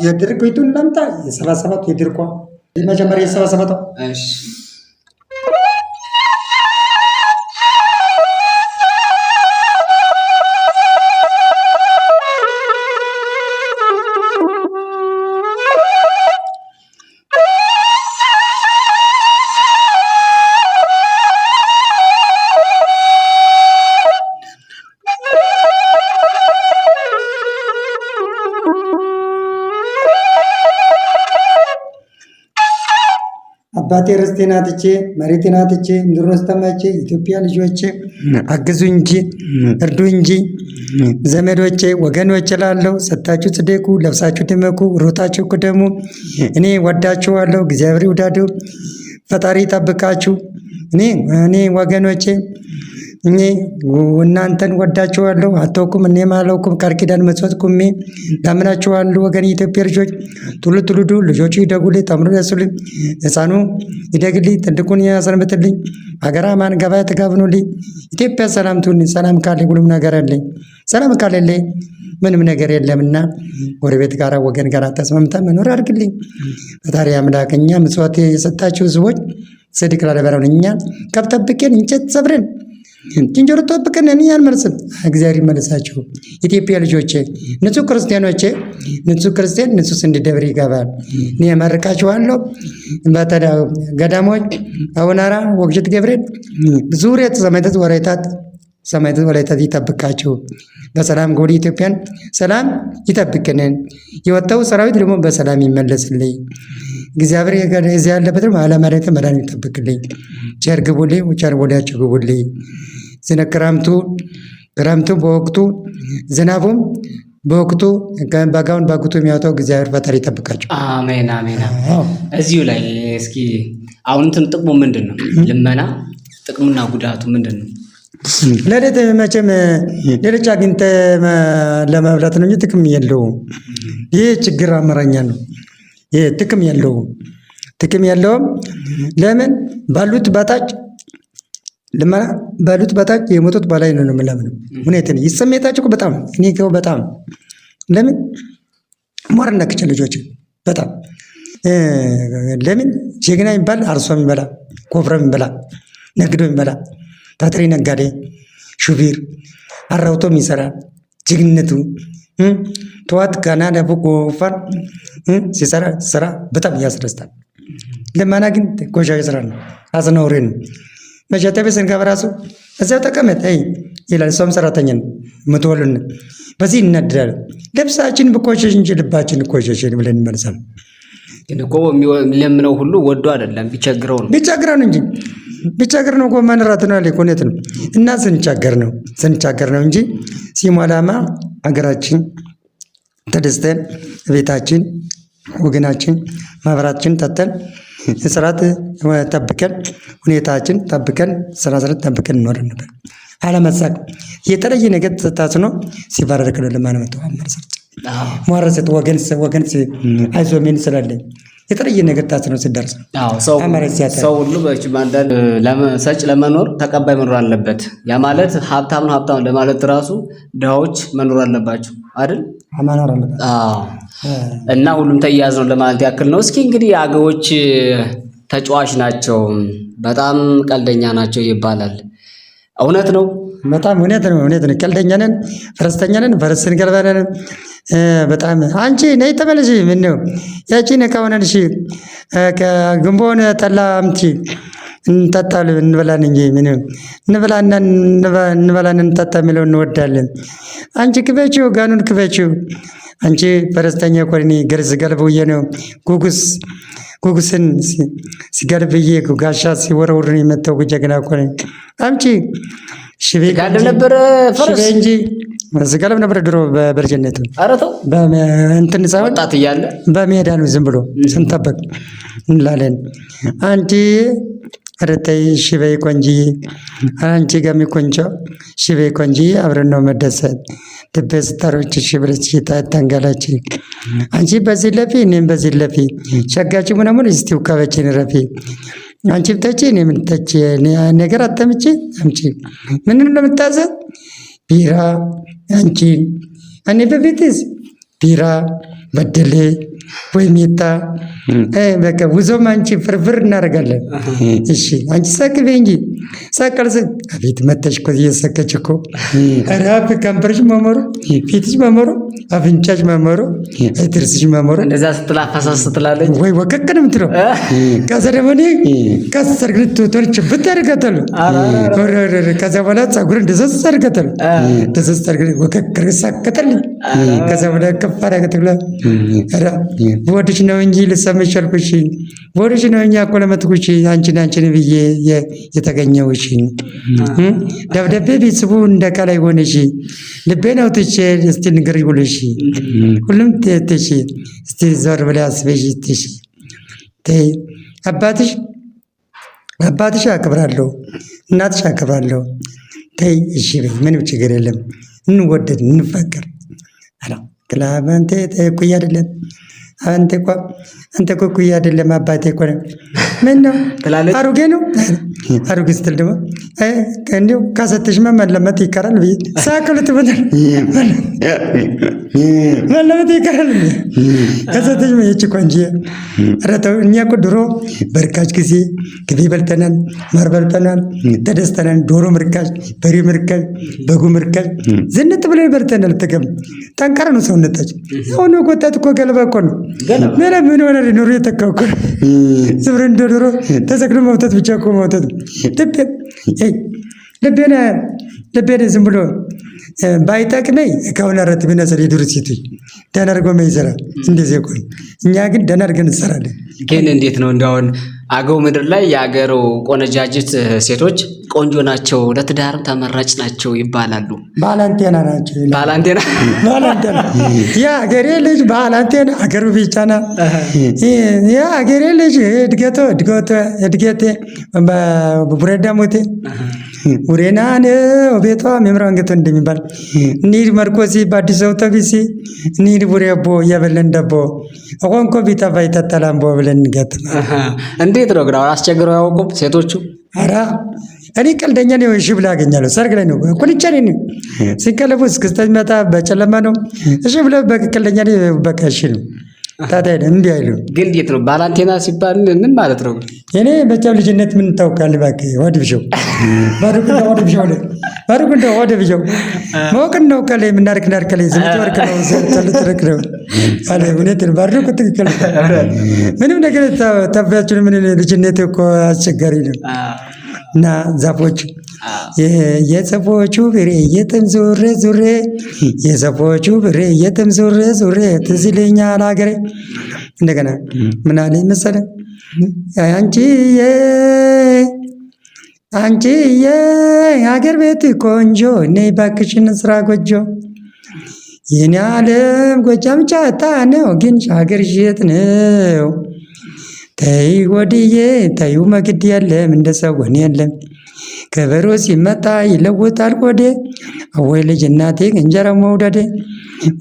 የድርቅ ቤቱን እናምጣ። የ77 የድርቋ መጀመሪያ የ77 እሺ አባቴ ርስቴን አጥቼ መሬቴን አጥቼ እንድሮስ ተመቼ ኢትዮጵያ ልጆቼ አግዙ እንጂ እርዱ እንጂ ዘመዶቼ ወገኖቼ ላለው ሰጣችሁ ጽደቁ፣ ለብሳችሁ ድመቁ፣ ሮጣችሁ ቅደሙ። እኔ ወዳችኋለሁ፣ እግዚአብሔር ይውደዳችሁ፣ ፈጣሪ ይጠብቃችሁ። እኔ ወገኖቼ እኔ እናንተን ወዳችኋለሁ፣ አትወቁም እኔም አላውቅም። ቃል ኪዳን መስዋዕት ቁሜ ላምናችኋለሁ። ወገን የኢትዮጵያ ልጆች ትውልዱ ልጆቹ ይደጉልኝ፣ ተምሮ ያሱልኝ፣ ሕፃኑ ይደግልኝ፣ ትልቁን ያሰንብትልኝ። ሀገር አማን ገበያ ተጋብኑልኝ። ኢትዮጵያ ሰላም ትሁን። ሰላም ካለ ሁሉም ነገር አለኝ። ሰላም ካለልኝ ምንም ነገር የለምና ጎረቤት ጋራ ወገን ጋራ ተስማምታ መኖር አድርግልኝ። ፈጣሪ አምላክ እኛ መስዋዕት የሰጣችሁ ህዝቦች ጽድቅ ላለበረውን እኛ ከብጠብቄን እንጨት ሰብረን ዝንጀሮ ጠብቀን እኔ አልመልስም። እግዚአብሔር ይመልሳችሁ። ኢትዮጵያ ልጆቼ ንጹህ ክርስቲያኖቼ ንጹህ ክርስቲያን ንጹህ ስንዴ ደብር ይገባል። እኔ እመርቃችኋለሁ። ገዳሞች አቡናራ ወግሸት ገብርኤል ዙሪያት ሰማዕታት ወላይታት ይጠብቃችሁ። በሰላም ጎዲ ኢትዮጵያን ሰላም ይጠብቅንን። የወጣው ሰራዊት ደግሞ በሰላም ይመለስልኝ። እግዚአብሔር እዚያ ያለበት ደግሞ አለማለት መዳን ይጠብቅልኝ። ቸር ግቡልኝ፣ ቸር ወዲያችሁ ግቡልኝ። ክረምቱ በወቅቱ ዝናቡም በወቅቱ በጋውን በወቅቱ የሚያወጣው እግዚአብሔር ፈጣሪ ይጠብቃቸው። አሜን አሜን። እዚሁ ላይ እስኪ አሁን እንትን ጥቅሙ ምንድን ነው? ልመና ጥቅሙና ጉዳቱ ምንድን ነው? ለሌት መቼም ሌሎች አግኝተህ ለመብላት ነው እንጂ ጥቅም የለውም። ይህ ችግር አመራኛ ነው። ይህ ጥቅም የለውም። ለምን ባሉት በታች ልመና ባሉት በታች የሞቱት በላይ ነው የምለምነው። ሁኔታን ይሰሜታችሁ በጣም እኔ ገው በጣም ለምን ሞራል ነክቼ ልጆች በጣም ለምን ጀግና የሚባል አርሶ የሚበላ ኮፍረ የሚበላ ነግዶ የሚበላ ታትሪ ነጋዴ ሹፌር አራውቶ የሚሰራ ጀግንነቱ ተዋት ጋና ደቡ ጎፋን ሲሰራ ስራ በጣም ያስደስታል። ልመና ግን ጎሻ ስራ ነው፣ አዝነውሬ ነው። መሸታ ቤት ስንገባ ራሱ እዚያው ተቀመጥ ይላል። እሷም ሰራተኛ ነው የምትወሉን። በዚህ እናድዳለን። ልብሳችን ብቆሸሽ እንጂ ልባችን ቆሸሽን ብለን እንመልሳለን። ግን እኮ የሚለምነው ሁሉ ወዶ አይደለም፣ ቢቸግረው ነው እንጂ ቢቸግር ነው እኮ ማንራት ነው ያለ ኮኔት ነው። እና ስንቻገር ነው እንጂ ሲሟላማ ሀገራችን ተደስተን ቤታችን ወገናችን ማህበራችን ተተን ስርዓት ጠብቀን ሁኔታችን ጠብቀን ስርዓት ጠብቀን እንኖር ነበር። አለመሳቅ የተለየ ነገር ተታስኖ ሲባረክ ነው ለማንመጣው አመርሰጥ ማረሰጥ ወገን አይዞሜን ስላለኝ የተለየ ነገር ታስኖ ሲደርስ ሰው ሁሉ በማንዳንድ ሰጭ ለመኖር ተቀባይ መኖር አለበት። ያ ማለት ሀብታም ለማለት ራሱ ድሃዎች መኖር አለባቸው አይደል? መኖር አለበት። እና ሁሉም ተያያዝ ነው ለማለት ያክል ነው። እስኪ እንግዲህ አገዎች ተጫዋች ናቸው፣ በጣም ቀልደኛ ናቸው ይባላል። እውነት ነው? በጣም እውነት ነው። ቀልደኛ ነን፣ ፈረስተኛ ነን፣ ፈረስ እንገልባለን። በጣም አንቺ ነይ ተመለሽ። ምን ነው ያቺን ከሆነልሽ ከግንቦን ጠላ አምጪ እንጠጣል እንበላን እንጂ ምን እንበላን እንጠጣ የሚለው እንወዳለን። አንቺ ክበችው ጋኑን ክበችው። አንቺ ፈረስተኛ ኮኒ ገርዝ ገልብዬ ነው ጉጉስን ሲገልብዬ ጋሻ ሲወረውርን የመተው ጀግና ኮኒ አምጪ ሽቤ ጋር ነበረ ፈረስ እንጂ ስጋለም ነበር ድሮ በበርጀነቱ አረተው እንትን ሳይሆን ወጣት እያለ በሜዳ ነው ዝም ብሎ ስንጠበቅ እንላለን። አንቺ አረተይ ሽቤ ቆንጂ አንቺ ጋር የሚቆንጨው ሽቤ ቆንጂ አብረን ነው መደሰት ደበስታሮች ሽብረች ታታንጋላች አንቺ በዚህ ለፊ እኔም በዚህ ለፊ ሸጋጭ ምናምን እስቲው ካበችን ረፊ አንቺ ብታቺ እኔ ምን ታቺ ነገር አተምጪ አምጪ ምን እንደምታዘዝ ቢራ አንቺ እኔ በቤትስ ቢራ በደሌ ወይ ሜታ በቃ ውዞም አንቺ ፍርፍር እናደርጋለን። እሺ አንቺ ሳቅቤ እንጂ ሳቀልስ አቤት መተሽ እኮ እየሰከች እኮ ራፍ ከንፈርሽ መመሩ ፊትሽ መመሩ አፍንጫሽ መመሩ ጥርስሽ መመሩ እንደዛ ስትላፈሳስ ስትላለች ወይ ወከከን ምትለው ከዛ ደግሞ እኔ ከስር ግን ቶቶች ብታርጋታሉ ከዛ በኋላ ፀጉር እንደሰስ አርጋታሉ እንደሰስ አርጋ ወከከር ሳከተልኝ ከዛ በኋላ ከፋራ ከተብላ ራ ወድሽ ነው እንጂ ልሰምሽ አልኩሽ ወድሽ ነው እንጂ እኮ ለመጥኩሽ አንቺን ብዬ የተገኘውሽ ደብዳቤ ቢጽፉ እንደ ቃላይ ሆነሽ ልቤን አውጥቼ እስቲ ንገሪ ብለሽ ሁሉም ተተሽ እስቲ ዞር ብለሽ አስበሽ ትሽ ተይ አባትሽ አከብራለሁ እናትሽ አከብራለሁ ተይ እሺ ምንም ችግር የለም እንወደድ እንፈቀር አላ ክላባንቴ ተኩይ አይደለም አንተ እኮ ኩያ አይደለም አባቴ እኮ ነው ምን ነው አሮጌ ነው አሮጌ ስትል ደግሞ እንዴው ካሰተሽ መለመት ይቀራል ብዬ ሳቅልት በደል መለመት ይቀራል ካሰተሽ መቼ ቆንጆ ረተው እኛ እኮ ድሮ በርካሽ ጊዜ ግቢ በልተናል ማር በልተናል ተደስተናል ዶሮ ምርካሽ በሬ ምርካሽ በጉ ምርካሽ ዝንጥ ብለን በልተናል ተገም ጠንካራ ነው ሰውነታችን አሁን ወጣት እኮ ገለባ እኮ ነው ምን ሆነ ኑሮ የተካውኩ ዝብር እንደ ድሮ ተሰክሎ መውጣት ብቻ እኮ መውጣት ልቤን ዝም ብሎ ባይጠቅመኝ ከሆነ ረት ቢነሰር የዱር ሴቶች ደህና አድርጎ መይዘራ እንደዚህ እኮ እኛ ግን ደህና አድርገን እንሰራለን። ግን እንዴት ነው እንደውን አገው ምድር ላይ የአገሩ ቆነጃጅት ሴቶች ቆንጆ ናቸው ለትዳርም ተመራጭ ናቸው ይባላሉ። ባላንቴና ናቸው ባላንቴና የአገሬ ልጅ ባላንቴና አገሩ ቢቻና የአገሬ ልጅ እድገቴ በቡሬዳ ሞቴ ውሬናን ቤቷ ሜምራንገቶ እንደሚባል ኒድ መርኮሲ በአዲስ አውቶቢሲ ኒድ ቡሬቦ እያበለን ደቦ አቆንኮ ቢታ ባይታታላምቦ ብለን ገጥማ እንዴት ነው ግን አስቸግረው ያውቁም ሴቶቹ? ኧረ እኔ ቀልደኛ ነው። እሺ ብላ አገኛለሁ ሰርግ ላይ ነው ቁልቻ ነኝ ሲከለፉ እስክስታ መጣ በጨለማ ነው እሺ ብለ በቀልደኛ ነው በቃ እሺ ነው ታዲያ እንዴ አይሉ ግን እንዴት ነው ባላንቴና ሲባል ምን ማለት ነው? እኔ በቻው ልጅነት ምን ታውቃለህ? እባክህ ወድብሽው ባሩቅ ወድብሽው ሞቅን ነው ከላይ ምናርክ ከላይ ዝምት ወርክ ነው ተልትርክ ነው አለ ሁኔታ ባሩቅ ትክክል ምንም ነገር ታባያችሁ ምን ልጅነት እኮ አስቸጋሪ ነው እና ዛፎች የዛፎቹ ብሬ የትም ዙሬ የዛፎቹ ብሬ የትም ዙሬ ትዝ ይለኛል አገሬ እንደገና ምን አለኝ መሰለህ አንቺዬ አገር ቤት ቆንጆ ነይ እባክሽን ስራ ጎጆ የኔ ዓለም ጎጃም ጫታ ነው ግን ሀገር የት ነው ተይ ወዲዬ ተዩ መግድ የለም እንደ ሰውን የለም ከበሮ ሲመታ ይለውጣል ወዴ አወይ ልጅ እናቴ እንጀራ መውደዴ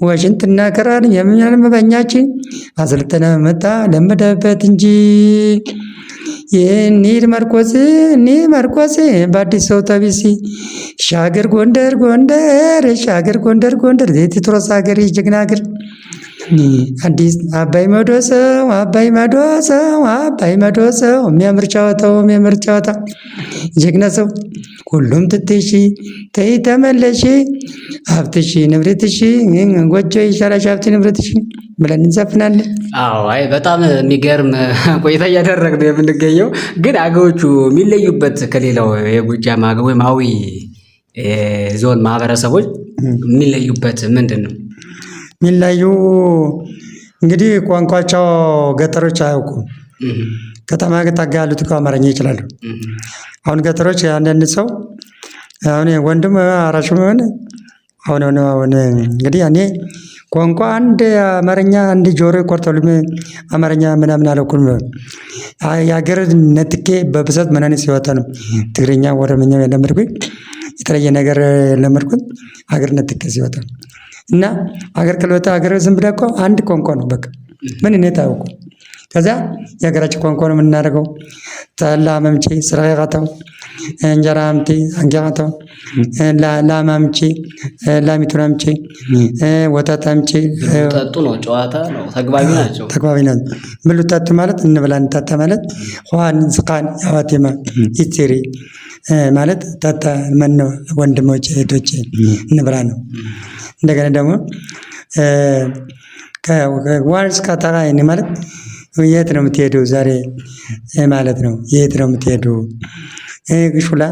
ዋሽንትና ክራር የሚያል መበኛችን አሰልጥነ መጣ ለመደበት እንጂ የኒር መርቆስ በአዲስ አውቶቢስ ሻገር ጎንደር ሻገር ጎንደር የቴዎድሮስ ሀገር ጀግና ሀገር አዲስ አባይ መዶሰው የሚያምር ጨዋታ ጀግና ሰው ሁሉም ትትሺ ተይ ተመለሺ ሀብትሺ ንብረትሺ ጎጆ ይሻላሽ ሀብት ንብረትሺ ብለን እንዘፍናለን። አዎ አይ በጣም የሚገርም ቆይታ እያደረግን የምንገኘው ግን አገዎቹ የሚለዩበት ከሌላው የጎጃም አገው ወይም አዊ ዞን ማህበረሰቦች የሚለዩበት ምንድን ነው? የሚለዩ እንግዲህ ቋንቋቸው ገጠሮች አያውቁም። ከተማ ጠጋ ያሉት እኮ አማርኛ ይችላሉ። አሁን ገጠሮች አንዳንድ ሰው አሁን ወንድም አራሹም ሆነ አሁን እንግዲህ እኔ ቋንቋ አንድ አማርኛ አንድ ጆሮ ቆርጦልኝ አማርኛ ምናምን አላውቅም። የሀገር ነጥቄ በብዛት መናኔ ሲወጣ ነው ትግርኛ ኦሮምኛ የለመድኩኝ የተለየ ነገር ለመድኩኝ ሀገር ነጥቄ ሲወጣ እና ሀገር ከለወጣ ሀገር ዝም ብለህ እኮ አንድ ቋንቋ ነው በቃ ምን እኔ ታውቁ ከዛ የሀገራችን ቋንቋ ነው የምናደርገው። ጠላ መምቼ ስራዬ ቃታው እንጀራ አምጪ አንገራታው ላም አምጪ ላሚቱን አምጪ ወተት አምጪ ጠጡ ነው ጨዋታ ነው ተግባቢ ናቸው። ተግባቢ ናቸው። ምን ልጠጡ ማለት እንብላ እንጠጣ ማለት ውሃን ስቃን ያዋቴማ ኢትሪ ማለት ጠጣ ምን ነው ወንድሞቼ እህቶቼ እንብላ ነው። እንደገና ደግሞ ከዋርስ ካታራ እኔ ማለት የት ነው የምትሄደው ዛሬ ማለት ነው። የት ነው የምትሄደው? ግሹላ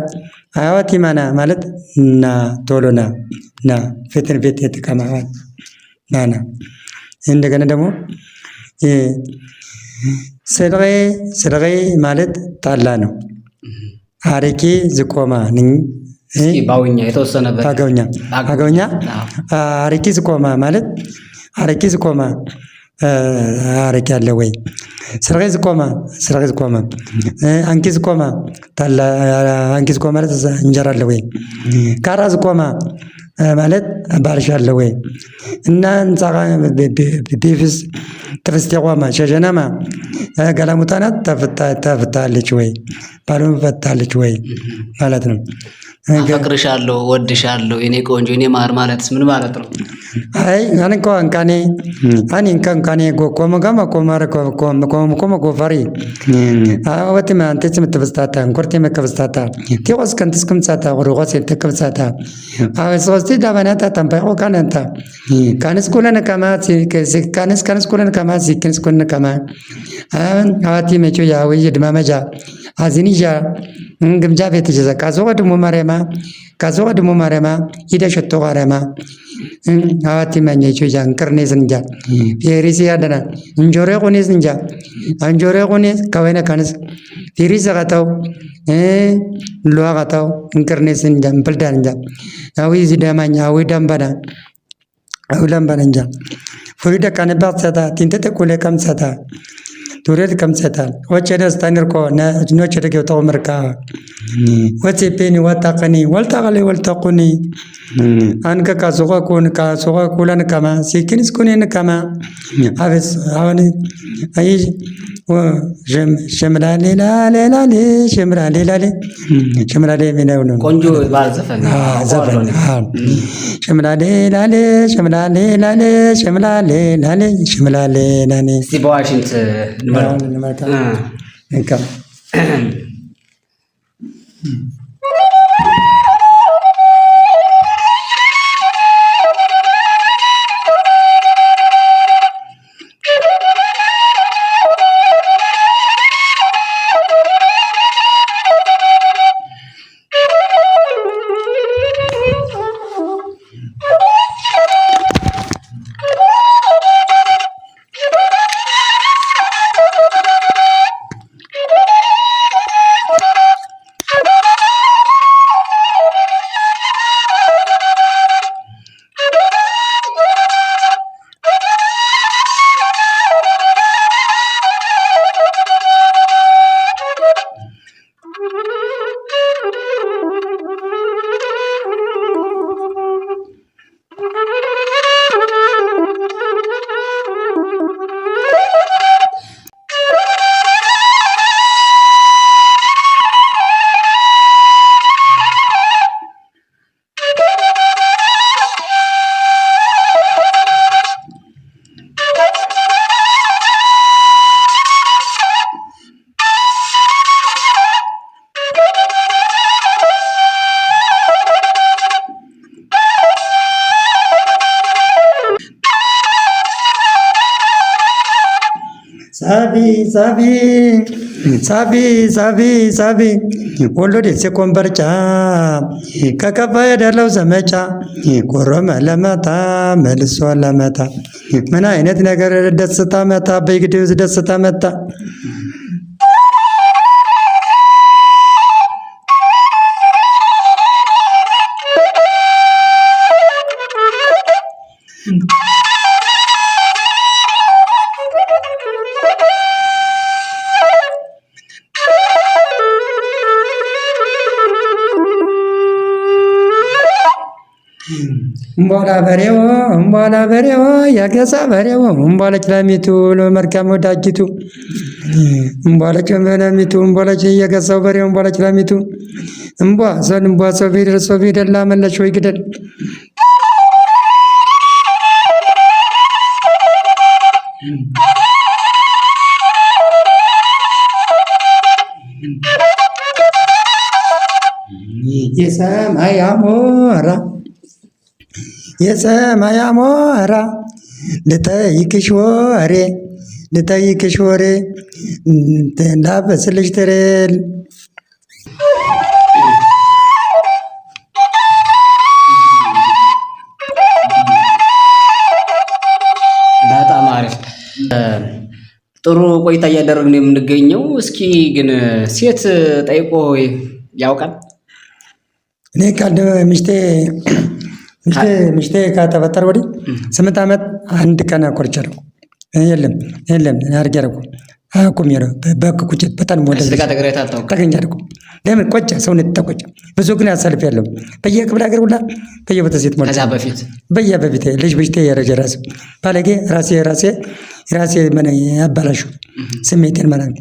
አያዋቲ ማና ማለት እና ቶሎና ና ፍትን ፍት የተቀማዋል ናና እንደገና ደግሞ ስልሬ ማለት ጣላ ነው። አረቄ ዝቆማ ነኝ ባውኛ የተወሰነበት አገውኛ አረቄ ዝቆማ ማለት አረቄ ዝቆማ አረቄ አለ ወይ? ስርቄ ዝቆማ አንኪ ዝቆማ ታላ አንኪ ዝቆማ ማለት እንጀራ አለ ወይ? ካራ ዝቆማ ማለት ባርሻ አለ ወይ? እና እንጻጋ ቢፍስ ትፍስቲ ቆማ ሸሸናማ ገላሙታናት ተፍታለች ወይ? ባሉን ፈታለች ወይ ማለት ነው። አፈቅርሻለሁ ወድሻለሁ የኔ ቆንጆ የኔ ማር ማለትስ ምን ማለት ነው? አይ አንካኔ ጎቆመ ጋማ ቆማረ ቆመ ጎፋሪ አወቲ ማንተስ ምትበስታታ እንኮርቴ መከበስታታ ቲቆስ ከንትስ ከምሳታ ወሮቆስ የተከበስታታ አወሶስቲ ዳባናታ ታምባቆ ካነንታ ካንስ ኩለን ከማ ካንስ ኩለን ከማ ሲክንስ ኩለን ከማ አዋቲ መቾ ያው ይድማመጃ አዚኒጃ ግምጃ ቤት ጀዛ ካዞ ደሞ ማረማ ይደሽቶ ጋረማ አዋቲ ማኘቾ ጃን ቅርኔስ እንጃ ፌሪሲ ያደና እንጆሬ ቆኔስ እንጃ አንጆሬ ቆኔስ ከወይነ ካንስ ፌሪሲ ጋታው ሉዋ ጋታው እንቅርኔስ እንጃ ምፕልዳን እንጃ አዊ ዚዳማኛ አዊ ዳምባና አዊ ዳምባና እንጃ ፍሪዳ ካነባት ሰታ ቲንተተ ኮለ ከምሰታ ቱሬት ከምሰታል ወቸደስ ታንርኮ ነጭ ደገው ተመርካ ወቴፔኒ ወጣቀኒ ወልታቀኒ አንከ ካሶጋ ኩለን ከማ ሲኪንስ ኩኔን ከማ አበስ አሁን አይ ሸምራሌ ላሌ ሸምራሌ ሚነው ነው ቆንጆ ባዘፈን ዘፈን ሸምራሌ ላሌ እስቲ በዋሽንት ንመርካ እንካ ሳቢ ወሎ ደሴ ኮምበርጫ ከከፋ የደለው ዘመቻ ጎረመ ለመታ መልሶ ለመታ ምን አይነት ነገር ደስታ መታ በይግዴው ደስታ መታ እምቧላ በሬው ያገሳ በሬው እምቧለች ለሚቱ ለመርካም ወዳጅቱ እምቧለች ለሚቱ እምቧለች የገሳው በሬው እምቧለች ለሚቱ እምቧ ሰው ፊደል ላመለች ወይ ግደል የሰማይ አሞራ ልጠይቅሽ ወሬ ላበስልሽ ትሬል በጣም አሪፍ ጥሩ ቆይታ እያደረግን የምንገኘው። እስኪ ግን ሴት ጠይቆ ያውቃል? እኔ ሚስቴ ከተፈጠረ ወዲህ 8 ዓመት አንድ ቀን አቆርቻለሁ። የለም አድርጌ አደረኩ አቁም ያለው በቁጭት በጣም ወደ ተገኛለሁ። ለምን ቆጨ ሰውነት ተቆጨ። ብዙ ግን ያሳልፍ ያለው በየክፍለ ሀገር ሁላ በየቦታ ሴት ማለት ከዛ በፊት ልጅ ብጅቴ የረጀ ራስ ባለጌ ራሴ ምን ያባላሹ ስሜቴን ማለት ነው።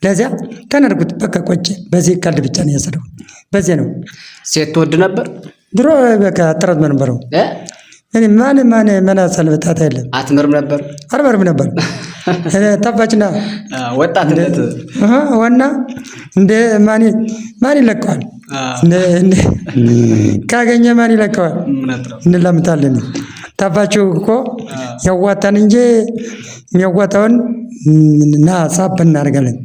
ለዚያ ተነርኩት በቃ ቆጨ። በዚህ ቀልድ ብቻ ነው ያሰደው። በዚህ ነው ሴት ትወድ ነበር ድሮ በቃ ጥረት መንበረው እኔ ማን አሳልፈታት የለም። አትምርም ነበር አርበርም ነበር ታባችና ወጣትነት ዋና እንደ ማን ይለቀዋል? ካገኘ ማን ይለቀዋል? እንላምታለን። ታባችሁ እኮ ያዋጣን እንጂ የሚያዋጣውን እና ሳብ እናደርጋለን።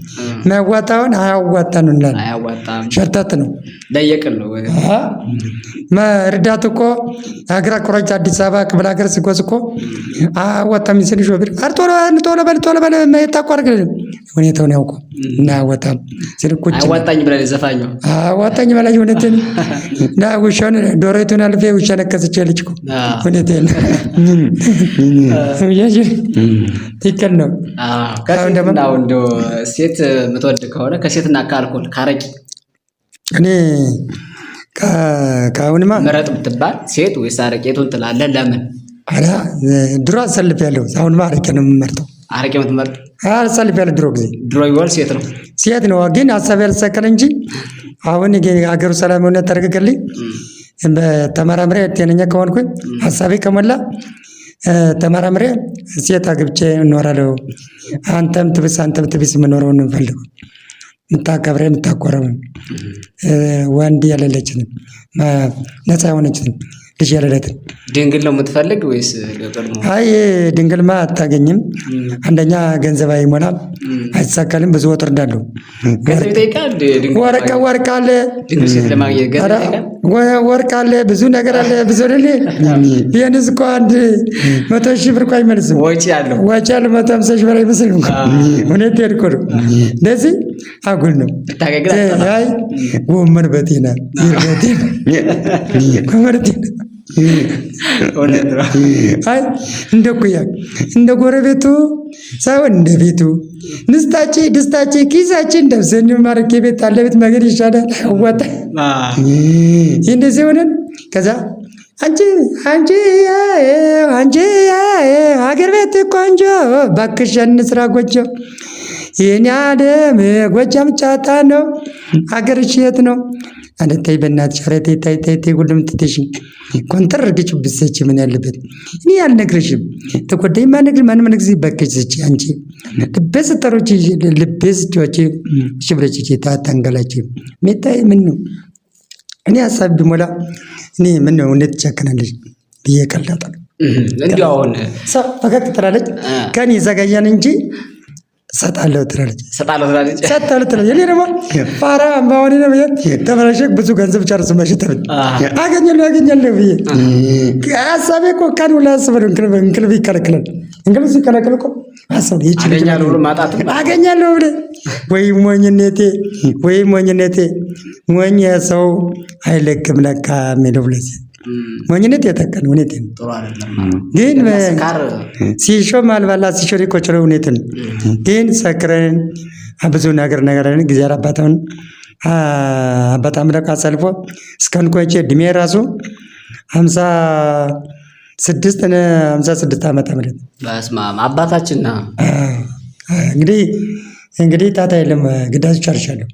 የሚያዋጣውን አያዋጣን እንላለን። ሸርተት ነው ለየቅል ነው እርዳት እኮ ሀገር አቆራጭ አዲስ አበባ ክፍለ ሀገር ስጎዝ እኮ አያዋጣም ሲልሽ ወብር ቶሎ በል የታቋርግ ሁኔታውን ያውቁ እና አያዋጣም ሲል ቁጭ አያዋጣኝ ብለህ ዘፋኛው አያዋጣኝ በላይ ሁኔትን እና ውሻውን ዶሮቱን አልፌ ውሻ ነከስቼ ልጅ እኮ ሁኔቴን ትክክል ነው። ከሴትና ወንዶ ሴት የምትወድ ከሆነ ከሴትና ከአልኮል ካረቂ እኔ ከአሁንማ ምረጥ ብትባል ሴት ወይስ አረቄ የቱን ትላለህ? ለምን? ድሮ አሰልፌያለሁ። አሁንማ አረቄ ነው የምመርጠው። አረቄ የምትመርጥ? አሰልፌያለሁ። ድሮ ይወል ሴት ነው ግን ሀሳብ ያልተሳካል እንጂ አሁን ሀገሩ ሰላማዊነት ተረጋግጦልኝ በተመራምሬ ጤነኛ ከሆንኩኝ ሀሳቤ ከሞላ ተመራምሬ ሴት አግብቼ እኖራለሁ። አንተም ትብስ የምኖረውን ነው የምፈልገው። የምታከብረኝ የምታኮረው ወንድ ያለለችንም ነፃ የሆነችንም ልጅ ያለለትን ድንግል ነው የምትፈልግ ወይስ አይ ድንግልማ አታገኝም። አንደኛ ገንዘብ አይሞላም፣ አይሳካልም። ብዙ ወጥር እንዳለው ወርቅ አለ፣ ብዙ ነገር አለ። ብዙ ይህንስ እኮ 100,000 ብር እኮ አይመልስም። ወጪ አለው 150,000 ብር አይመስልም። እውነት ሄድኮ ነው እንደዚህ አጉል ነው። አይ ጎመን በጤና አይ እንደ ኩያ እንደ ጎረቤቱ ሳይሆን እንደ ቤቱ ድስታችን ኪሳችን ደብሰን ማረክ ቤት አለ ቤት መገድ ይሻላል። አዋጣ እንደዚህ ሆነን ከዛ አንቺ ሀገር ቤት ቆንጆ ባክሽ እንስራ ጎጆ የኔ ዓለም ጎጃም ጫታ ነው ሀገርሽ የት ነው? አንተ ተይ በእናትሽ ኧረ ተይ ሁሉም ትተሽኝ ኮንትር እርግጭ ብትሰጪ ምን ያለበት እኔ አልነግርሽም። ተቆዳኝ ማነግር ማንም ነገር ሲበከች ስጪ አንቺ ልበስቶች ሽብረች ታታንገላች ሜታይ ምን ነው እኔ ሀሳብ ቢሞላ እኔ ምን ነው እንዴት ትጨክናለሽ ብዬ ቀላጣል። እንዲያው አሁን ፈገግ ትላለች ከኔ ዘጋያን እንጂ ሰጣለሁ ትላለች። እኔ ደግሞ ፋራ አምባወኔ ነው ብዬ ተመረሸክ ብዙ ገንዘብ ጨርስ መሽተብ አገኛለሁ ብዬ ሀሳቤ እኮ ቀን ሁላ አስበው እንቅልፍ ይከለክላል። እንቅልፍ ሲከለክል እኮ አስበው አገኛለሁ ብለህ ወይ ሞኝነቴ ሞኝ ሰው አይለቅም ለካ የሚለው ብለዚህ ሞኝነት የተከለ ሁኔታን ግን ሲሾም አልባላ ሲሾሪ ኮቸሮ ሁኔታን ግን ሰክረን ብዙ ነገር ጊዜ አባታም ለካ አሳልፎ እስከን ቆይቼ እድሜ ራሱ 50 56 ዓመተ ምህረት በስመ አብ አባታችን ነው። እንግዲህ ታታ የለም ግዳጅ ጨርሻለሁ።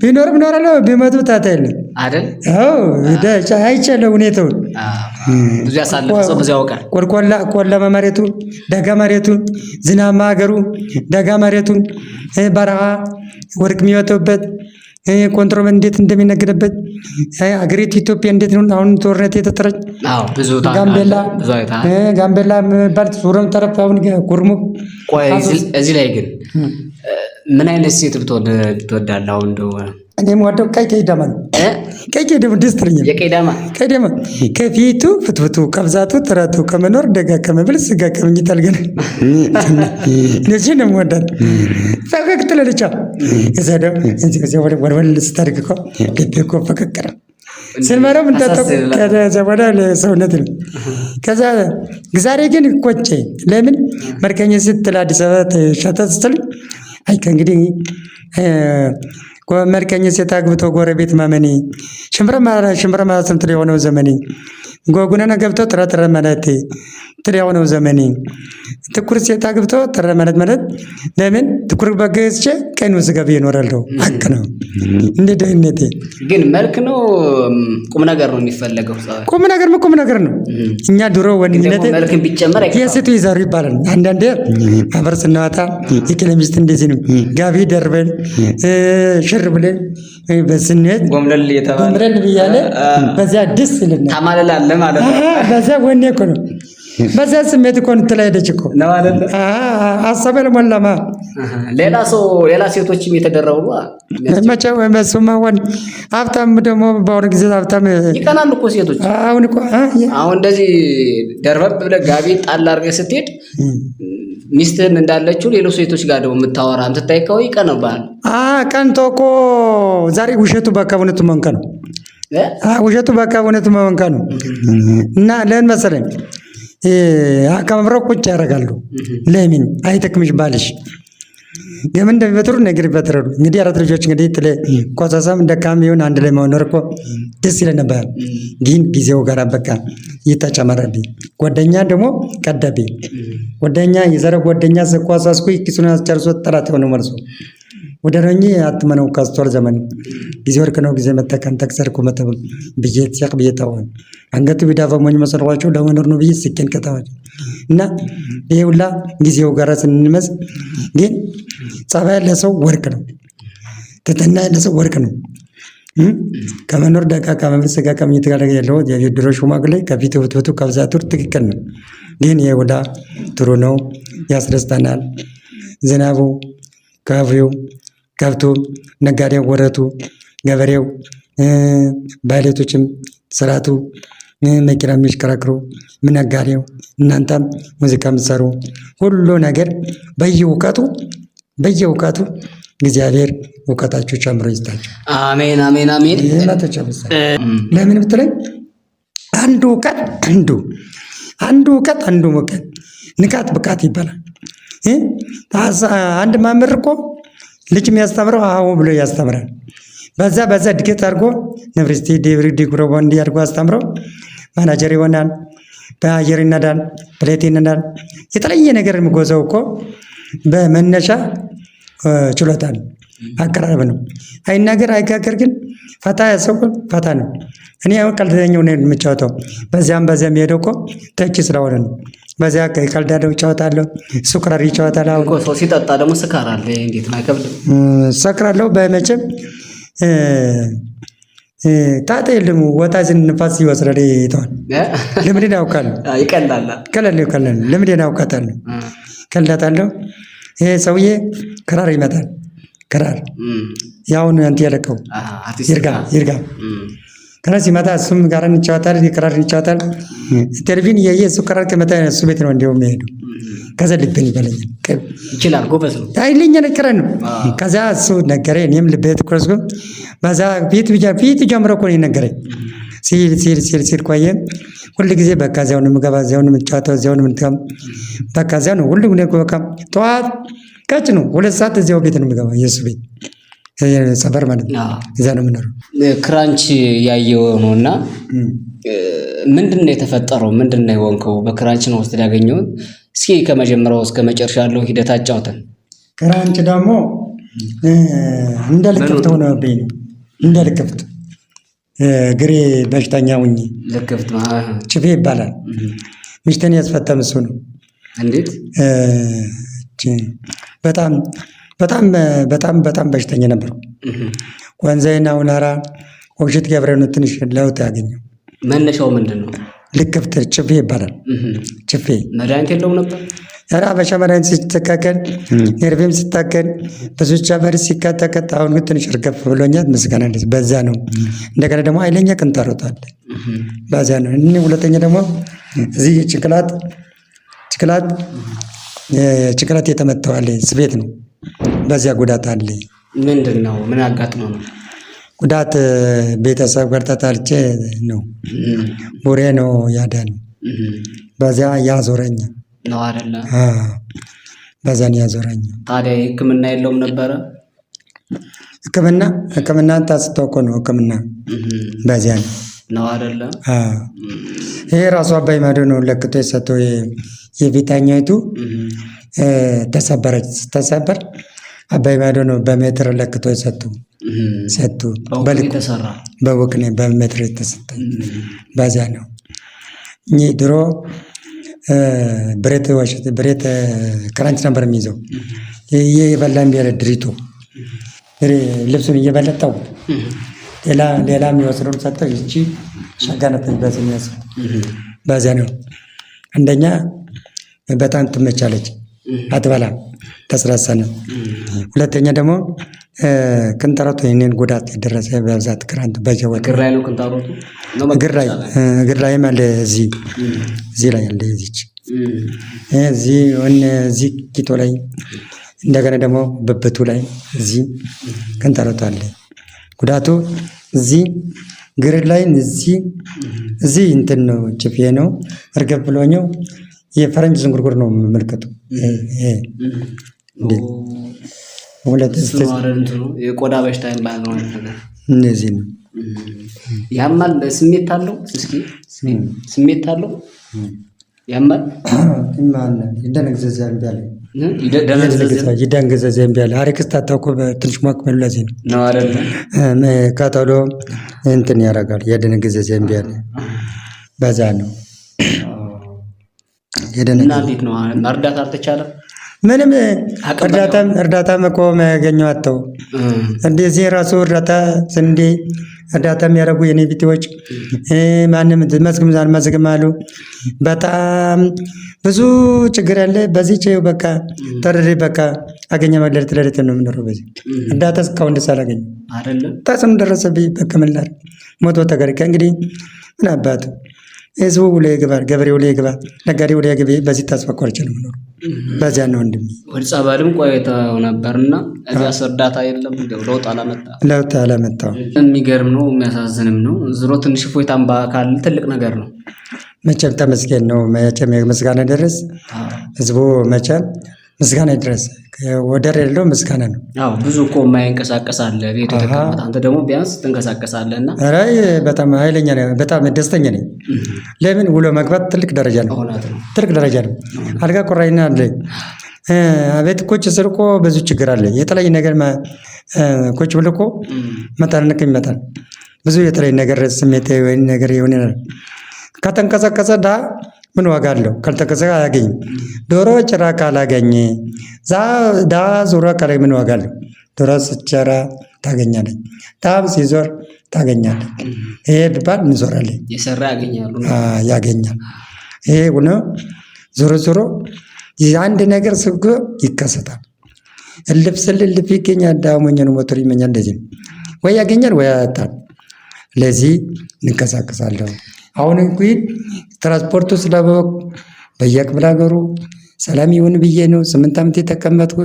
ቢኖርም ኖራለሁ ቢመጡ ታታ የለም አይደል? አዎ አይቻለሁ ሁኔታውን። ብዙ ያሳለፈ ሰው ብዙ ያውቃል። ቆላማ መሬቱን፣ ደጋ መሬቱን፣ ዝናማ ሀገሩ፣ ደጋ መሬቱን፣ በረሃ ወርቅ የሚወጣበት ኮንትሮባንድ እንዴት እንደሚነገድበት አገሪቱ ኢትዮጵያ እንዴት ነው አሁን ጦርነት የተጠረች ጋምቤላ የሚባል ሱረም ተረፍ አሁን ኩርሙክ። ቆይ እዚህ ላይ ግን ምን አይነት ሴት ትወዳለህ? አሁን እንደው እኔ የምወደው ቀይ ዳማ ነው። ቀይ ዳማ ደስ ትለኛለች። የቀይ ዳማ ከፊቱ ፍትፍቱ ከብዛቱ ጥረቱ ከመኖር ደጋ ከመብል ስጋ ከመኝታ አልገና እነዚህ ነው የምወዳት። ፈገግ ትላለች። እዛ ደግሞ ወልወል ስታድግ እኮ ልቤ እኮ ፈገግ ነው። ስንመረው ምንጠጠቁ ከዛ በኋላ ለሰውነት ነው። ከዛ ዛሬ ግን ቆጨኝ። ለምን መርከኛ ስትል አዲስ አበባ ተሻታ ስትል አይ ከእንግዲህ መልከኛ ሴት አግብቶ ጎረቤት ማመኔ ሽምብረ ማለት ትል የሆነው ዘመኔ ጎጉነነ ገብቶ ጥረ ማለት ትል የሆነው ዘመኔ ትኩር ሴት አግብቶ ጥረ ማለት ለምን ትኩር በገዝቼ ቀኑ ስገብ ይኖራለሁ። ሀቅ ነው። እንደ ደህንነቴ ግን መልክ ነው ቁም ነገር ነው የሚፈለገው። ቁም ነገር ነው። እኛ ድሮ ወንድነቴ መልክን ቢጨመር የሴቱ ይዘሩ ይባላል። አንዳንዴ ማህበር ስናወጣ የክለሚስት እንደዚህ ነው ጋቢ ደርበን ሽር ብለን በስነት ጎምለል ብያለ በዚያ ደስ ይልና ታማለላለ ማለት ነው። በዛ ወኔ እኮ ነው። በዛ ስሜት እኮ እንትላይደች እኮ ነው አይደል? አሰበል ሞላማ ሌላ ሴቶችም የተደረቡ መቼም በሱማ ወን ሀብታም ደግሞ በአሁኑ ጊዜ ሀብታም ይቀናሉ እኮ ሴቶች። አሁን እንደዚህ ደርበብ ብለህ ጋቢ ጣል አድርገህ ስትሄድ ሚስትህን እንዳለችው ሌሎች ሴቶች ጋር ደግሞ የምታወራ የምትታይከው ይቀናባል። ቀንቶ እኮ ዛሬ ውሸቱ በአካባቢነቱ መንከ ነው። ውሸቱ በአካባቢነቱ መንከ ነው። እና ለምን መሰለኝ አካባቢው ቁጭ ያደርጋሉ። ለምን አይተክምሽ ባልሽ የምን እንደሚፈጥሩ ነገር ይፈጥራሉ። እንግዲህ አራት ልጆች እንግዲህ ቆሳሳም ደካም ይሁን አንድ ላይ መኖር እኮ ደስ ይለን ነበር። ግን ጊዜው ጋር በቃ ይተጨመረብኝ። ጓደኛ ደግሞ ቀደብኝ። ጓደኛ የዘረ ጓደኛ ቆሳስኩ ኪሱን አስጨርሶ ጠላት ሆነ መልሶ ወደረኝ አትመነው ካስቶር ዘመን ጊዜ ወርቅ ነው ጊዜ መተከን ተክሰርኩ መተብ ብየት ሲያቅ ብየታው አንገቱ ቢዳፋ ሞኝ መሰረዋቸው ለመኖር ነው ብዬ ስኬን ከተዋል እና ይሄ ሁላ ጊዜው ጋር ስንመስ ግን ጸባይ ያለ ሰው ወርቅ ነው። ተተና ያለ ሰው ወርቅ ነው። ከመኖር ደቃ ከመብስ ጋር ከመኝት ጋር ያለው የድሮ ሽማግሌ ከፊት ወጥቶ ከብዛቱ ትክክል ነው። ግን ይሄ ሁላ ጥሩ ነው፣ ያስደስተናል። ዝናቡ ካፊው ከብቱ ነጋዴው ወረቱ ገበሬው ባለቤቶችም ስራቱ መኪና የሚሽከራክሩ ነጋዴው እናንተም ሙዚቃ የምትሰሩ ሁሉ ነገር በየእውቀቱ እግዚአብሔር እውቀታችሁ ጨምሮ ይስጣችሁ። አሜን አሜን አሜን። ለምን ብትለኝ አንዱ እውቀት ንቃት ብቃት ይባላል። አንድ መምህር እኮ ልጅ የሚያስተምረው አዎ ብሎ ያስተምራል። በዛ ድኬት አድርጎ ዩኒቨርሲቲ ዲግሪ እንዲህ አድርጎ አስተምረው ማናጀር ይሆናል። በአየር ይነዳል፣ ፕሌት ይነዳል። የተለየ ነገር የሚጎዘው እኮ በመነሻ ችሎታ ነው፣ አቀራረብ ነው። አይናገር አይጋገር ግን ፈታ ያሰው ፈታ ነው። እኔ አሁን ቀልደኛው ነው የምጫወተው። በዚያም ሄደው እኮ ተቺ ስለሆነ ነው። በዚያ ቀልዳለው እጫወታለሁ፣ ሱክራር ይጫወታለሁ። እኮ ሰው ሲጠጣ ደግሞ ስካር አለ። እንዴት ነው አይከብድም? ሰክራለሁ በመቼም ታጣ የለም። ወጣ ንፋስ ይወስዳል ይተዋል። ልምዴን አውቃለሁ። ይቀላል ልምዴን አውቃታለሁ፣ ቀልዳታለሁ። ይሄ ሰውዬ ክራር ይመታል። ክራር ያውን አንተ ያለቀው ይርጋ ክራር ሲመታ እሱም ጋር እንጫወታለን፣ ክራር እንጫወታለን። ቴሌቪዥን እያየ እሱ ክራር ከመታ እሱ ቤት ነው እንዲያው የሚሄዱ። ከዛ ልብን ይበለኛል። ይችላል ጎበዝ ነው አይልኛ ነከረን ነው። ከዛ እሱ ነገረኝ፣ እኔም ልቤ ትኩረስኩ። በዛ ፊት ጀምሮ እኮ ነው ነገረኝ። ሲል ቆየ። ሁሉ ጊዜ በቃ እዚያው ነው የምገባ፣ እዚያው ነው የምጫወተው፣ እዚያው ነው የምንተም። በቃ እዚያው ነው ሁሉ ነገር በቃ ጠዋት ቀጭ ነው 2 ሰዓት እዚያው ቤት ነው የምገባ፣ የእሱ ቤት ሰፈር ማለት ነው። እዛ ነው የምኖረው። ክራንች ያየው ነውና ምንድን ነው የተፈጠረው? ምንድን ነው የሆንከው? በክራንች ነው ውስጥ ያገኘሁት። እስኪ ከመጀመሪያው እስከ መጨረሻ ያለው ሂደት አጫውተን። ክራንች ደግሞ እንደ ልክፍት ሆነብኝ ነው። እንደ ልክፍት ግሬ በሽተኛ ሁኜ ልክፍት ችፌ ይባላል። ምሽቴን ያስፈታም እሱ ነው። እንዴት? በጣም በጣም በጣም በጣም በሽተኛ ነበርኩ። ወንዛይና ውላራ ወግሽት ገብረን ትንሽ ለውጥ ያገኘው። መነሻው ምንድን ነው? ልክፍት ችፌ ይባላል። ችፌ መድኃኒት የለውም ነበር? ኧረ አበሻ መድኃኒት ሲተካከል ኔርቬም ሲታከል ብዙ ቻበር ሲካተከት፣ አሁን ግን ትንሽ እርገፍ ብሎኛል። ምስጋና እንደዚህ በዛ ነው። እንደገና ደግሞ ኃይለኛ ቅንጣሮት አለ። በዛ ነው። ሁለተኛ ደግሞ እዚህ ጭንቅላት የተመታዋለ ስቤት ነው። በዚያ ጉዳት አለ። ምንድን ነው? ምን አጋጥሞ ነው? ጉዳት ቤተሰብ ጋር ተጣልቼ ነው። ቡሬ ነው ያዳን። በዚያ ያዞረኛ ነው አይደለ? በዛን ያዞረኛ። ታዲያ ሕክምና የለውም ነበረ? ሕክምና ታስተውቆ ነው ሕክምና በዚያ ነው አይደለ? ይሄ ራሱ አባይ ማዶ ነው ለክቶ የሰጠው። የፊታኛይቱ ተሰበረች። ስተሰበር አባይ ማዶ ነው በሜትር ለክቶ የሰጡ በወቅኔ በሜትር የተሰጠ በዚያ ነው። እኚህ ድሮ ብሬት ክራንች ነበር የሚይዘው። የበላ ቢያለ ድሪቶ ልብሱን እየበለጠው ሌላ የሚወስደውን ሰጠው። ይቺ ሸጋነተኝ በዚህ የሚወስድ በዚያ ነው። አንደኛ በጣም ትመቻለች፣ አትበላም፣ ተስራሳነ። ሁለተኛ ደግሞ ክንጠረቱ ይህንን ጉዳት የደረሰ በብዛት ክራንት በጀወት እግር ላይም አለ። እዚህ ላይ አለ። እዚህ ቂጦ ላይ እንደገና ደግሞ ብብቱ ላይ እዚህ ክንጠረቱ አለ። ጉዳቱ እዚህ ግር ላይ እዚህ እንትን ነው፣ ችፌ ነው። እርገብ ብሎኛው የፈረንጅ ዝንጉርጉር ነው የምመልከቱ። የቆዳ በሽታ ነው። እነዚህ ነው ያማል። ስሜት አለው። እስኪ ስሜት አለው። ያማል። ይደንግዘዝ እምቢያለ አሪክስታ ታውቆ በትንሽ ሟቅ መለዚህ ነው አይደል? ካቶሎ እንትን ያደርጋል። የደንግዘዝ እምቢያለ በዛ ነው። እና እንዴት ነው መርዳት አልተቻለም? ምንም እርዳታም እኮ ያገኘው አተው እንደዚህ ራሱ እርዳታ ስንዴ እርዳታ የሚያደርጉ የኔ ቢጤዎች ማንም መስግም አሉ። በጣም ብዙ ችግር ያለ በዚህ በቃ ተረሪ በቃ አገኘ መለለት ለለት ነው የምኖረው። በዚህ እርዳታ እስካሁን ደስ አላገኘም አይደለም። ታስም ደረሰብኝ በከመላር ሞቶ ተገርከ እንግዲህ ምን አባቱ ህዝቡ ብሎ ይገባል፣ ገበሬው ብሎ ይገባል፣ ነጋዴው ብሎ ይገባ። በዚህ ተስፋ ቆርጬ ነው የምኖረው። በዚያ ነው ወንድሜ። ወደ ጸበልም ቆይተው ነበርና እዚያስ እርዳታ የለም። ለውጥ አላመጣም። የሚገርም ነው፣ የሚያሳዝንም ነው። ዝሮ ትንሽ እፎይታም ካለ ትልቅ ነገር ነው። መቼም ተመስገን ነው። መቼም ምስጋና ድረስ ህዝቡ መቼም ምስጋና ይድረስ። ወደር የሌለው ምስጋና ነው። አዎ ብዙ እኮ የማይንቀሳቀስ አለ ቤቱ ተቀመጠ። አንተ ደግሞ ቢያንስ ትንቀሳቀሳለህ እና በጣም ኃይለኛ ነኝ። በጣም ደስተኛ ነኝ። ለምን ውሎ መግባት ትልቅ ደረጃ ነው። ትልቅ ደረጃ ነው። አልጋ ቁራይና አለ ቤት ቁጭ ስል እኮ ብዙ ችግር አለ። የተለያየ ነገር ቁጭ ብሎ እኮ መጣልንክ ይመጣል። ብዙ የተለያየ ነገር ስሜት ወይ ነገር ይሆናል። ከተንቀሳቀሰ ምን ዋጋ አለው? ካልተንቀሳቀሰ አያገኝም። ዶሮ ጭራ ካላገኘ ዞሮ ካላይ ምን ዋጋ አለው? ዶሮ ጭራ ታገኛለች፣ ዳም ሲዞር ታገኛለች። ይሄ ቢባል እንዞራለን፣ የሰራ ያገኛል። ይሄ ሆኖ ዞሮ አንድ ነገር ስጎ ይከሰታል። እልፍ ይገኛል። ዳሞኝ ነው ሞተር ይመኛል። እንደዚህ ነው ወይ ያገኛል ወይ ያጣል። ለዚህ እንቀሳቀሳለሁ። አሁን እንግዲህ ትራንስፖርቱ ስለበቅ በየክፍለ ሀገሩ ሰላም ይሁን ብዬ ነው 8 ዓመት የተቀመጥኩ።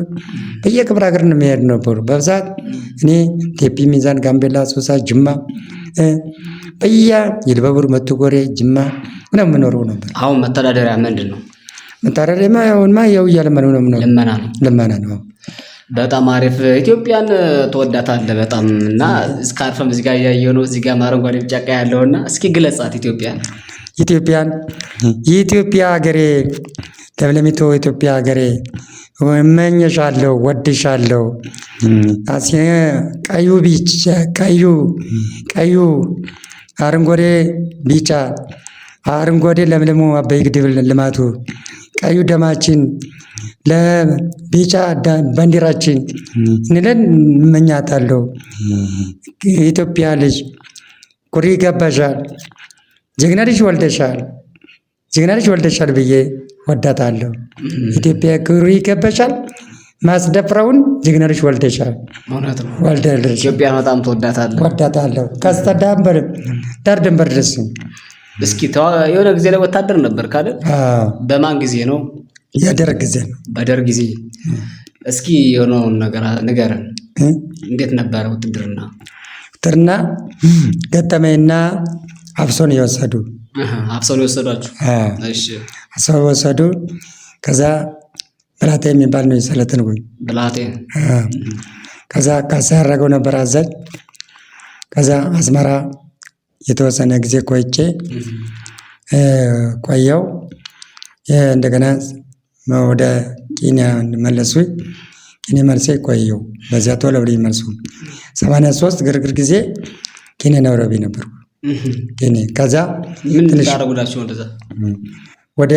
በየክፍለ ሀገር ነው የሚሄድ ነበሩ በብዛት እኔ ቴፒ፣ ሚዛን፣ ጋምቤላ፣ ሶሳ፣ ጅማ ይልበቡር፣ መቱጎሬ፣ ጅማ ነው የምኖረው ነበር። አሁን መተዳደሪያ ምንድን ነው? መተዳደሪያማ ያው እያለመነው ነው የምኖረው። ልመና ነው። በጣም አሪፍ። ኢትዮጵያን ትወዳታለህ በጣም እና ስካርፍም እዚህ ጋር እያየሁ ነው። እዚህ ጋር አረንጓዴ ቢጫ ቀይ ያለውና እስኪ ግለጻት ኢትዮጵያን። የኢትዮጵያ ሀገሬ ለምለሚቱ ኢትዮጵያ ሀገሬ እመኝሻለሁ፣ ወድሻለሁ። ቀዩ ቢጫ ቀዩ አረንጓዴ ቢጫ አረንጓዴ ለምለሙ አበይ ግድብ ልማቱ ቀዩ ደማችን ለቢጫ ባንዲራችን እንለን እመኛታለሁ። የኢትዮጵያ ልጅ ኩሪ ይገባሻል፣ ጀግና ልጅ ወልደሻል ብዬ ወዳታለሁ። ኢትዮጵያ ኩሪ ይገባሻል፣ ማስደፍረውን ጀግና ልጅ ወልደሻል። እውነት ነው። ኢትዮጵያ በጣም ወዳታለሁ። ከስተ ዳር ድንበር ድረስ። እስኪ የሆነ ጊዜ ላይ ወታደር ነበር ካለ በማን ጊዜ ነው? የደርግ ጊዜ ነው። በደርግ ጊዜ። እስኪ የሆነውን ነገር ንገረን። እንዴት ነበረ ውትድርና? ገጠመኝና አፍሶን የወሰዷችሁ? እሺ። አፍሶን ወሰዱ። ከዛ ብላቴ የሚባል ነው የሰለጠንኩኝ። ብላቴ። ከዛ ካሳ ያደረገው ነበር አዛዥ። ከዛ አስመራ የተወሰነ ጊዜ ቆየው። እንደገና ወደ ኬንያ መለሱኝ። ኬንያ መልሴ ቆየው። በዚያ ቶሎ ብለኝ መልሱ 83 ግርግር ጊዜ ኬንያ ናይሮቢ ነበርኩ። ኬንያ ከዛ ምን ታረጉላችሁ? እንደዛ ወደ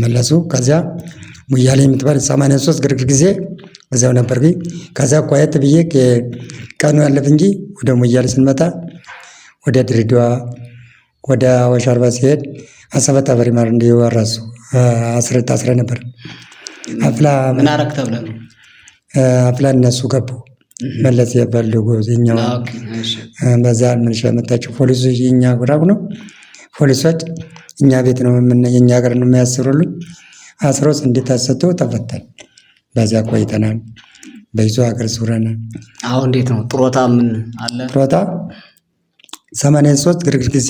መለሱ። ከዚያ ሙያሌ የምትባል 83 ግርግር ጊዜ እዚያው ነበርኩኝ። ከዛ ቆየት ብዬ ቀኑ ያለፍ እንጂ ወደ ሙያሌ ስንመጣ ወደ ድሬዳዋ ወደ አዋሽ አርባ ሲሄድ አሰበ ተፈሪ ማር እንዲወራሱ አስረ ነበር። ምን አረክ ተብለ ነው? አፍላ እነሱ ገቡ መለስ የፈልጉ እኛው በዛ ምን ሸመታቸው ፖሊሱ እኛ ጉራብ ነው። ፖሊሶች እኛ ቤት ነው የኛ ሀገር ነው የሚያስሩልን። አስሮስ እንድታሰጡ ተፈተን በዚያ ቆይተናል። በይዞ ሀገር ሱረናል። አሁን እንዴት ነው ጥሮታ? ምን አለ ጥሮታ 83 ግርግር ጊዜ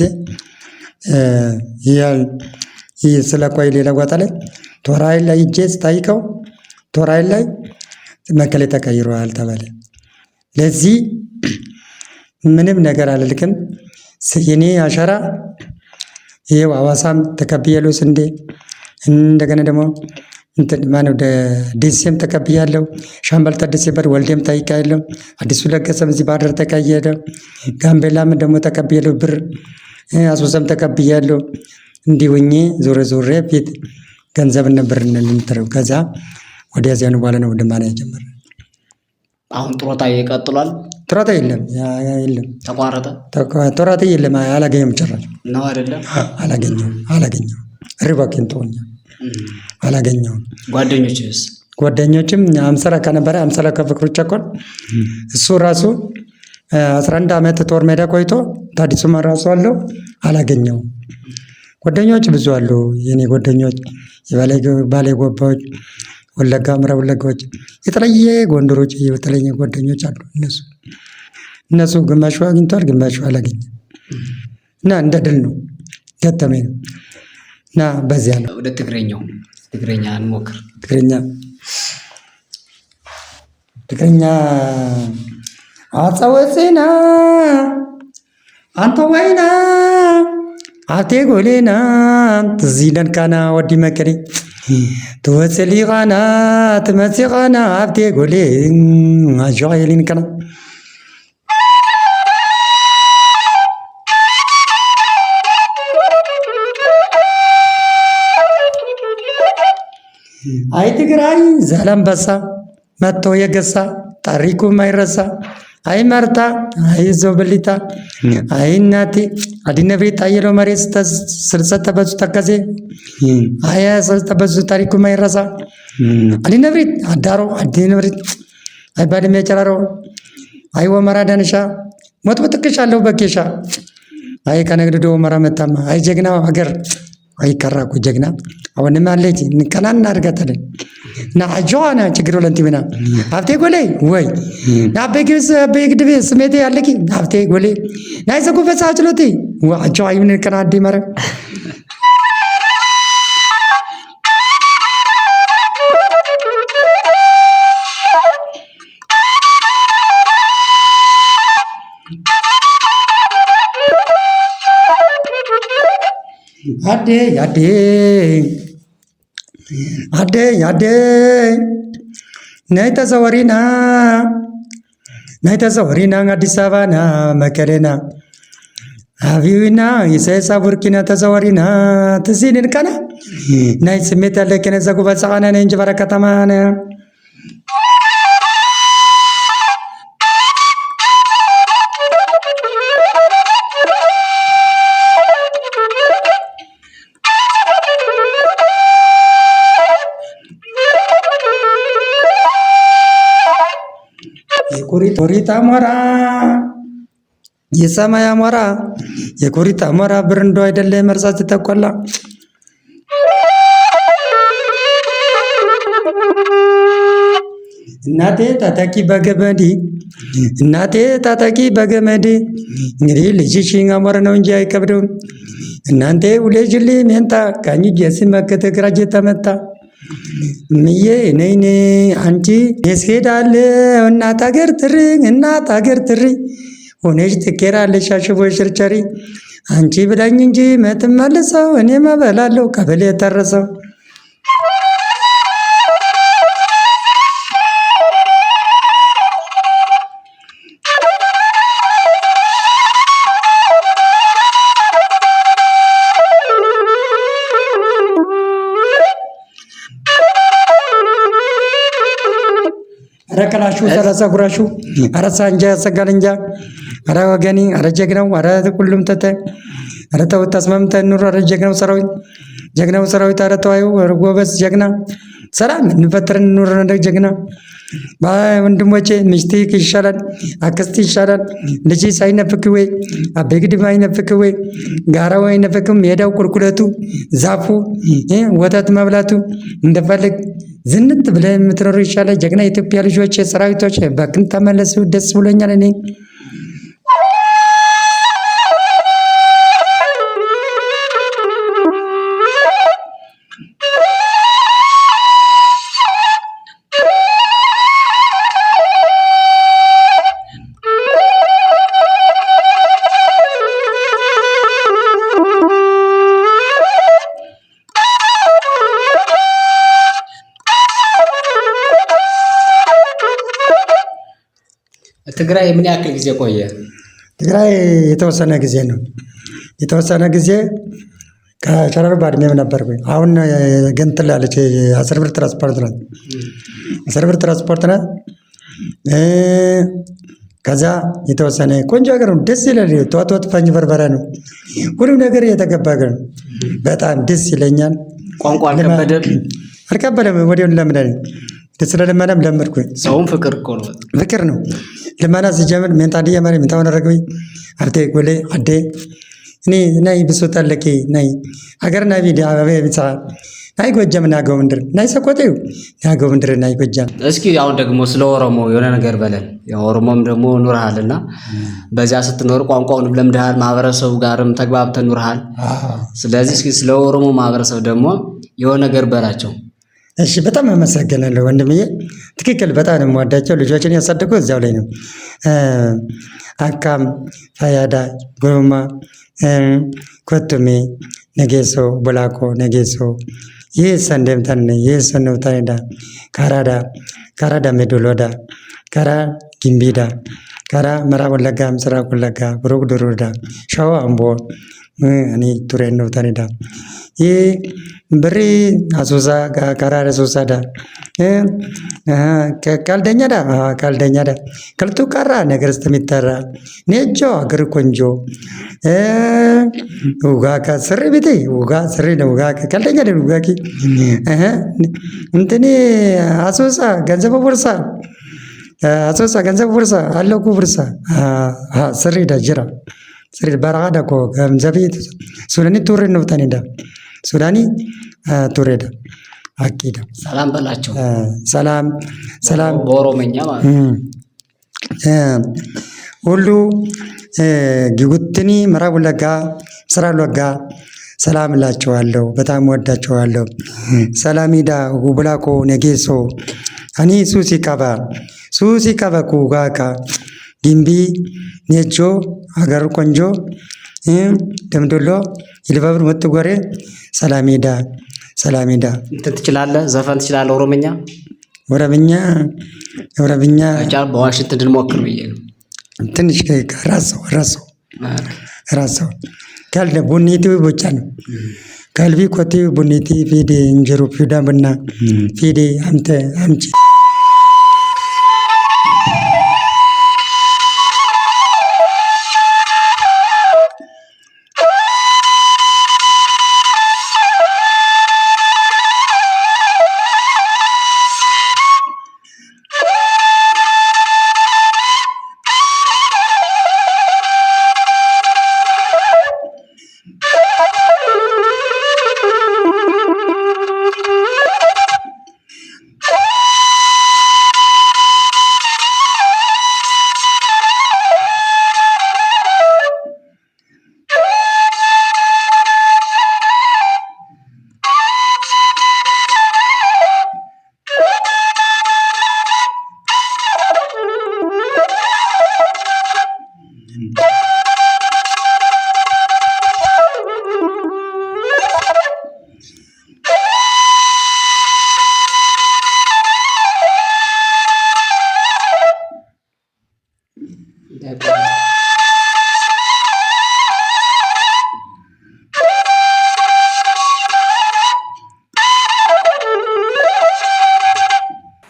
ይህ ስለቆይ ሌላ ቦታ ላይ ቶራይ ላይ እጄ ስጠይቀው ቶራይ ላይ መከሌ ተቀይሯል ተባለ። ለዚህ ምንም ነገር አልልክም። የኔ አሻራ ይሄው ሐዋሳም ተቀብያለሁ። ስንዴ እንደገና ደግሞ ማነው ዲሴም ተቀብያለሁ። ሻምበል ታደሰ በር ወልዴም ጠይቄያለሁ። አዲሱ ለገሰም እዚህ ባህር ዳር ተቀየደ። ጋምቤላም ደግሞ ተቀብያለሁ ብር። አሶሳም ተቀብያለሁ። እንዲሁኝ ዞሬ ፊት ገንዘብ ነበር እንልምትረው። ከዛ ወዲያዚያ ነው በኋላ ነው ወደማና ጀመረ። አሁን ጥሮታ ይቀጥላል? ጥሮታ የለም ተቋረጠ። ጥሮታ የለም። አላገኘም ጭራሽ ነው አይደለም? አላገኘው ሪባኪን ተወኛ አላገኘውም። ጓደኞችም አምሰላ ከነበረ አምሰላ ከፍቅሩ ቸኮል እሱ ራሱ 11 ዓመት ጦር ሜዳ ቆይቶ ታዲሱማ ራሱ አለው አላገኘውም። ጓደኞች ብዙ አሉ። የኔ ጓደኞች የባሌ ጎባዎች፣ ወለጋ ምዕራብ ወለጋዎች፣ የተለየ ጎንደሮች የተለየ ጓደኞች አሉ። እነሱ ግማሹ አግኝቷል፣ ግማሹ አላገኘም። እና እንደ ድል ነው ገጠመኝ ነው። እና በዚያ ነው። ወደ ትግረኛ እንሞክር። ትግረኛ አጸወጽና አንተ ወይና አቴ ጎሌና ትዚለን ካና ወዲ መከሪ ትወፅሊ ኻና ትመፂ ኻና ኣብቴ ጎሌ አሸቀየሊን ከና አይ ትግራይ ዛላምበሳ መጥቶ የገሳ ታሪኩ ማይረሳ አይ መርታ አይ ዞብሊታ አይ እናቴ አዲነብሪት አየሎ መሬት ስልሰተበዙ ተከዜ አይ ስልሰተበዙ ታሪኩ ማይረሳ አዲነብሪት አዳሮ አዲነብሪት አይ ባድሜ ጨራሮ አይ ወመራ ዳንሻ ሞት በትክሻለሁ በኬሻ አይ ከነግዶ ወመራ መታማ አይ ጀግናው ሀገር አይ ከራኩ ጀግና አሁንም አለች እንከናና አድርጋታለን ና አጆና ችግር ወለንቲና አፍቴ ጎሌ ወይ ና በግድብ ስሜቴ ያለቂ አፍቴ ጎሌ ናይ ዘጉ ፈሳችሎቲ አጆ አይምን ከናዲ ማረ አደይ ነይ ተዘወሪና አዲስ አበባና መቀሌና አብዩና የሰሳ ቡርኪና ተዘወሪና ትሲንን ቀና ናይ ስሜት ያለከነ ዘጉባ ጻና ነኝ እንጂ በረከተማና የኩሪት አሞራ የሰማይ አሞራ የኩሪት አሞራ ብርንዶ አይደለ መርሳት ተቆላ እናቴ ታጣቂ በገመድ እንግዲህ ልጅሽን አሞራ ነው እንጂ አይከብደውም። እናንተ ውለጅልኝ ሜንታ ቀኝ እጄ ሲመከት ግራጄ ተመታ ምዬ ነይኔ አንቺ የስሄዳለሁ እናት አገር ትሪ ሆነሽ ትኬራለሽ አሽቦ ሽርቸሪ አንቺ ብላኝ እንጂ መትመልሰው እኔ መበላለሁ ቀበሌ የተረሰው ረከላሹ ሰላሳ ጉራሹ አረሳ እንጃ ያሰጋል እንጃ አረ ወገኒ አረ ጀግናው አረ ሁሉም ተተ አረ ተው ተስማምተን ኑሮ አረ ጀግናው ሰራዊት አረ ተዋዩ ጎበዝ ጀግና ሰላም እንፈጥርን ኑሮ እንደ ጀግና ባይ ወንድሞቼ ሚስቴክ ይሻላል አክስት ይሻላል ልጅ ሳይነፍክ ወይ አበግድም አይነፍክ ወይ ጋራው አይነፍክም ሜዳው ቁልቁለቱ ዛፉ ወተት መብላቱ እንደፈልግ ዝንጥ ብለህ የምትኖሩ ይሻላል። ጀግና የኢትዮጵያ ልጆች ሰራዊቶች በክን ተመለሱ። ደስ ብሎኛል እኔ ትግራይ ምን ያክል ጊዜ ቆየ? ትግራይ የተወሰነ ጊዜ ነው። የተወሰነ ጊዜ ከሸረር ባድሜም ነበርኩኝ። አሁን ገንጥል ያለች 10 ብር ትራንስፖርት ናት። 10 ብር ትራንስፖርት ናት። ከዛ የተወሰነ ቆንጆ ሀገር ነው። ደስ ይላል። ተዋት ፈኝ በርበረ ነው። ሁሉም ነገር የተገባ ሀገር ነው። በጣም ደስ ይለኛል። ቋንቋ አልከበደም። ወዲያውኑ ለምዳኝ ስለለመናም ለመድኩኝ። ሰውም ፍቅር እኮ ነው። ፍቅር ነው። ልመና ሲጀምር ሜንታዲያ ማሪ ሜንታውን ረግበይ አርቴ ጎሌ አዴ እኔ ናይ ብሶታለኪ ናይ ሀገርና ቪዲዮ አበበ ቢጻ ናይ ጎጃም ናገው ምንድር ናይ ሰቆጤው ናገው ምንድር ናይ ጎጃም። እስኪ አሁን ደግሞ ስለ ኦሮሞ የሆነ ነገር በለን። የኦሮሞም ደግሞ ኑርሃልና በዚያ ስትኖር ቋንቋውን ለምደሃል፣ ማህበረሰቡ ጋርም ተግባብተህ ኑርሃል። ስለዚህ እስኪ ስለ ኦሮሞ ማህበረሰብ ደግሞ የሆነ ነገር በላቸው። እሺ በጣም አመሰግናለሁ ወንድምዬ። ትክክል፣ በጣም ነው የምወዳቸው። ልጆችን ያሳደጉት እዚያው ላይ ነው። አካም፣ ፋያዳ፣ ጎማ፣ ኮቱሜ፣ ነጌሶ፣ ቦላኮ፣ ነጌሶ፣ ይህ ሰንደምታን ይህ ሰነውታኔዳ፣ ካራዳ ሜዶሎዳ፣ ካራ ጊምቢዳ፣ ካራ ምዕራብ ወለጋ፣ ምስራቅ ወለጋ፣ ብሩክ ድሩዳ፣ ሸዋ አምቦ እኔ ቱሬን ነው ታኔዳ ይህ ብሪ አሶሳ ካራረ ሶሳዳ ካልደኛዳ ከልቱ ቀራ ነገር ስተሚተራ ኔጆ አገር ቆንጆ ውጋካ ስሪ ቤቴ ውጋ ስሪ ነው ውጋ ካልደኛ ደ ውጋኪ እንትኔ አሶሳ ገንዘብ ቦርሳ አሶሳ ገንዘብ ቦርሳ አለኩ ቦርሳ ስሪ ዳጅራ ስሪ በራዳ ኮ ገንዘብ ሱናኒ ቱሬ ነው ታኔዳ ሱዳኒ ቱሬዳ አቂዳ ሰላም በላቸው። ሰላም በኦሮሞኛ ማለት ሁሉ ጊጉትኒ ምዕራብ ወለጋ፣ ምስራቅ ወለጋ ሰላም እላቸዋለሁ። በጣም ወዳቸዋለሁ። ሰላሚዳ ጉብላኮ ነጌሶ አኒ ሱሲ ካባ ኩጋካ ጊምቢ ኔቾ አገር ቆንጆ ደምዶሎ ይልባብር ወጥጎሬ ሰላሜዳ ሰላሜዳ እንትን ትችላለህ? ዘፈን ትችላለህ? ኦሮምኛ ኦሮምኛ በዋሽንት እንድንሞክር ብዬ ነው። ትንሽ ራሰው ካልደ ቡኒቲ ቦቻ ነው ካልቢ ኮቴ ቡኒቲ ፊዴ እንጀሩ ፊዳ ብና ፊዴ አምጪ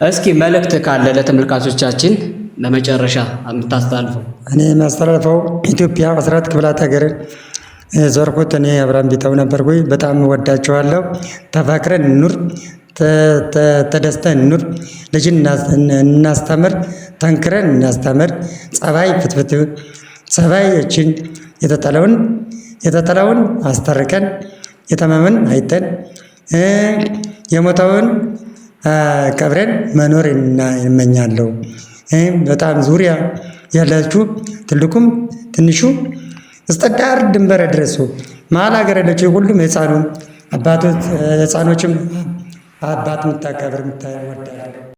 እስኪ መልእክት ካለ ለተመልካቾቻችን ለመጨረሻ የምታስተላልፈው? እኔ የማስተላልፈው ኢትዮጵያ 14 ክፍላት ሀገር ዞርኩት። እኔ አብርሃም ቢታው ነበርኩኝ። በጣም ወዳቸዋለሁ። ተፋቅረን ኑር፣ ተደስተን ኑር። ልጅን እናስተምር፣ ጠንክረን እናስተምር። ጸባይ ፍትፍት ጸባዮችን የተጠላውን አስታርቀን የተማመን አይተን የሞተውን ቀብረን መኖር እመኛለሁ። በጣም ዙሪያ ያላችሁ ትልቁም ትንሹ እስከ ዳር ድንበር ድረሱ። መሀል ሀገር ያለችው ሁሉም ህፃኖችም አባት የምታከብር የምታወዳለሁ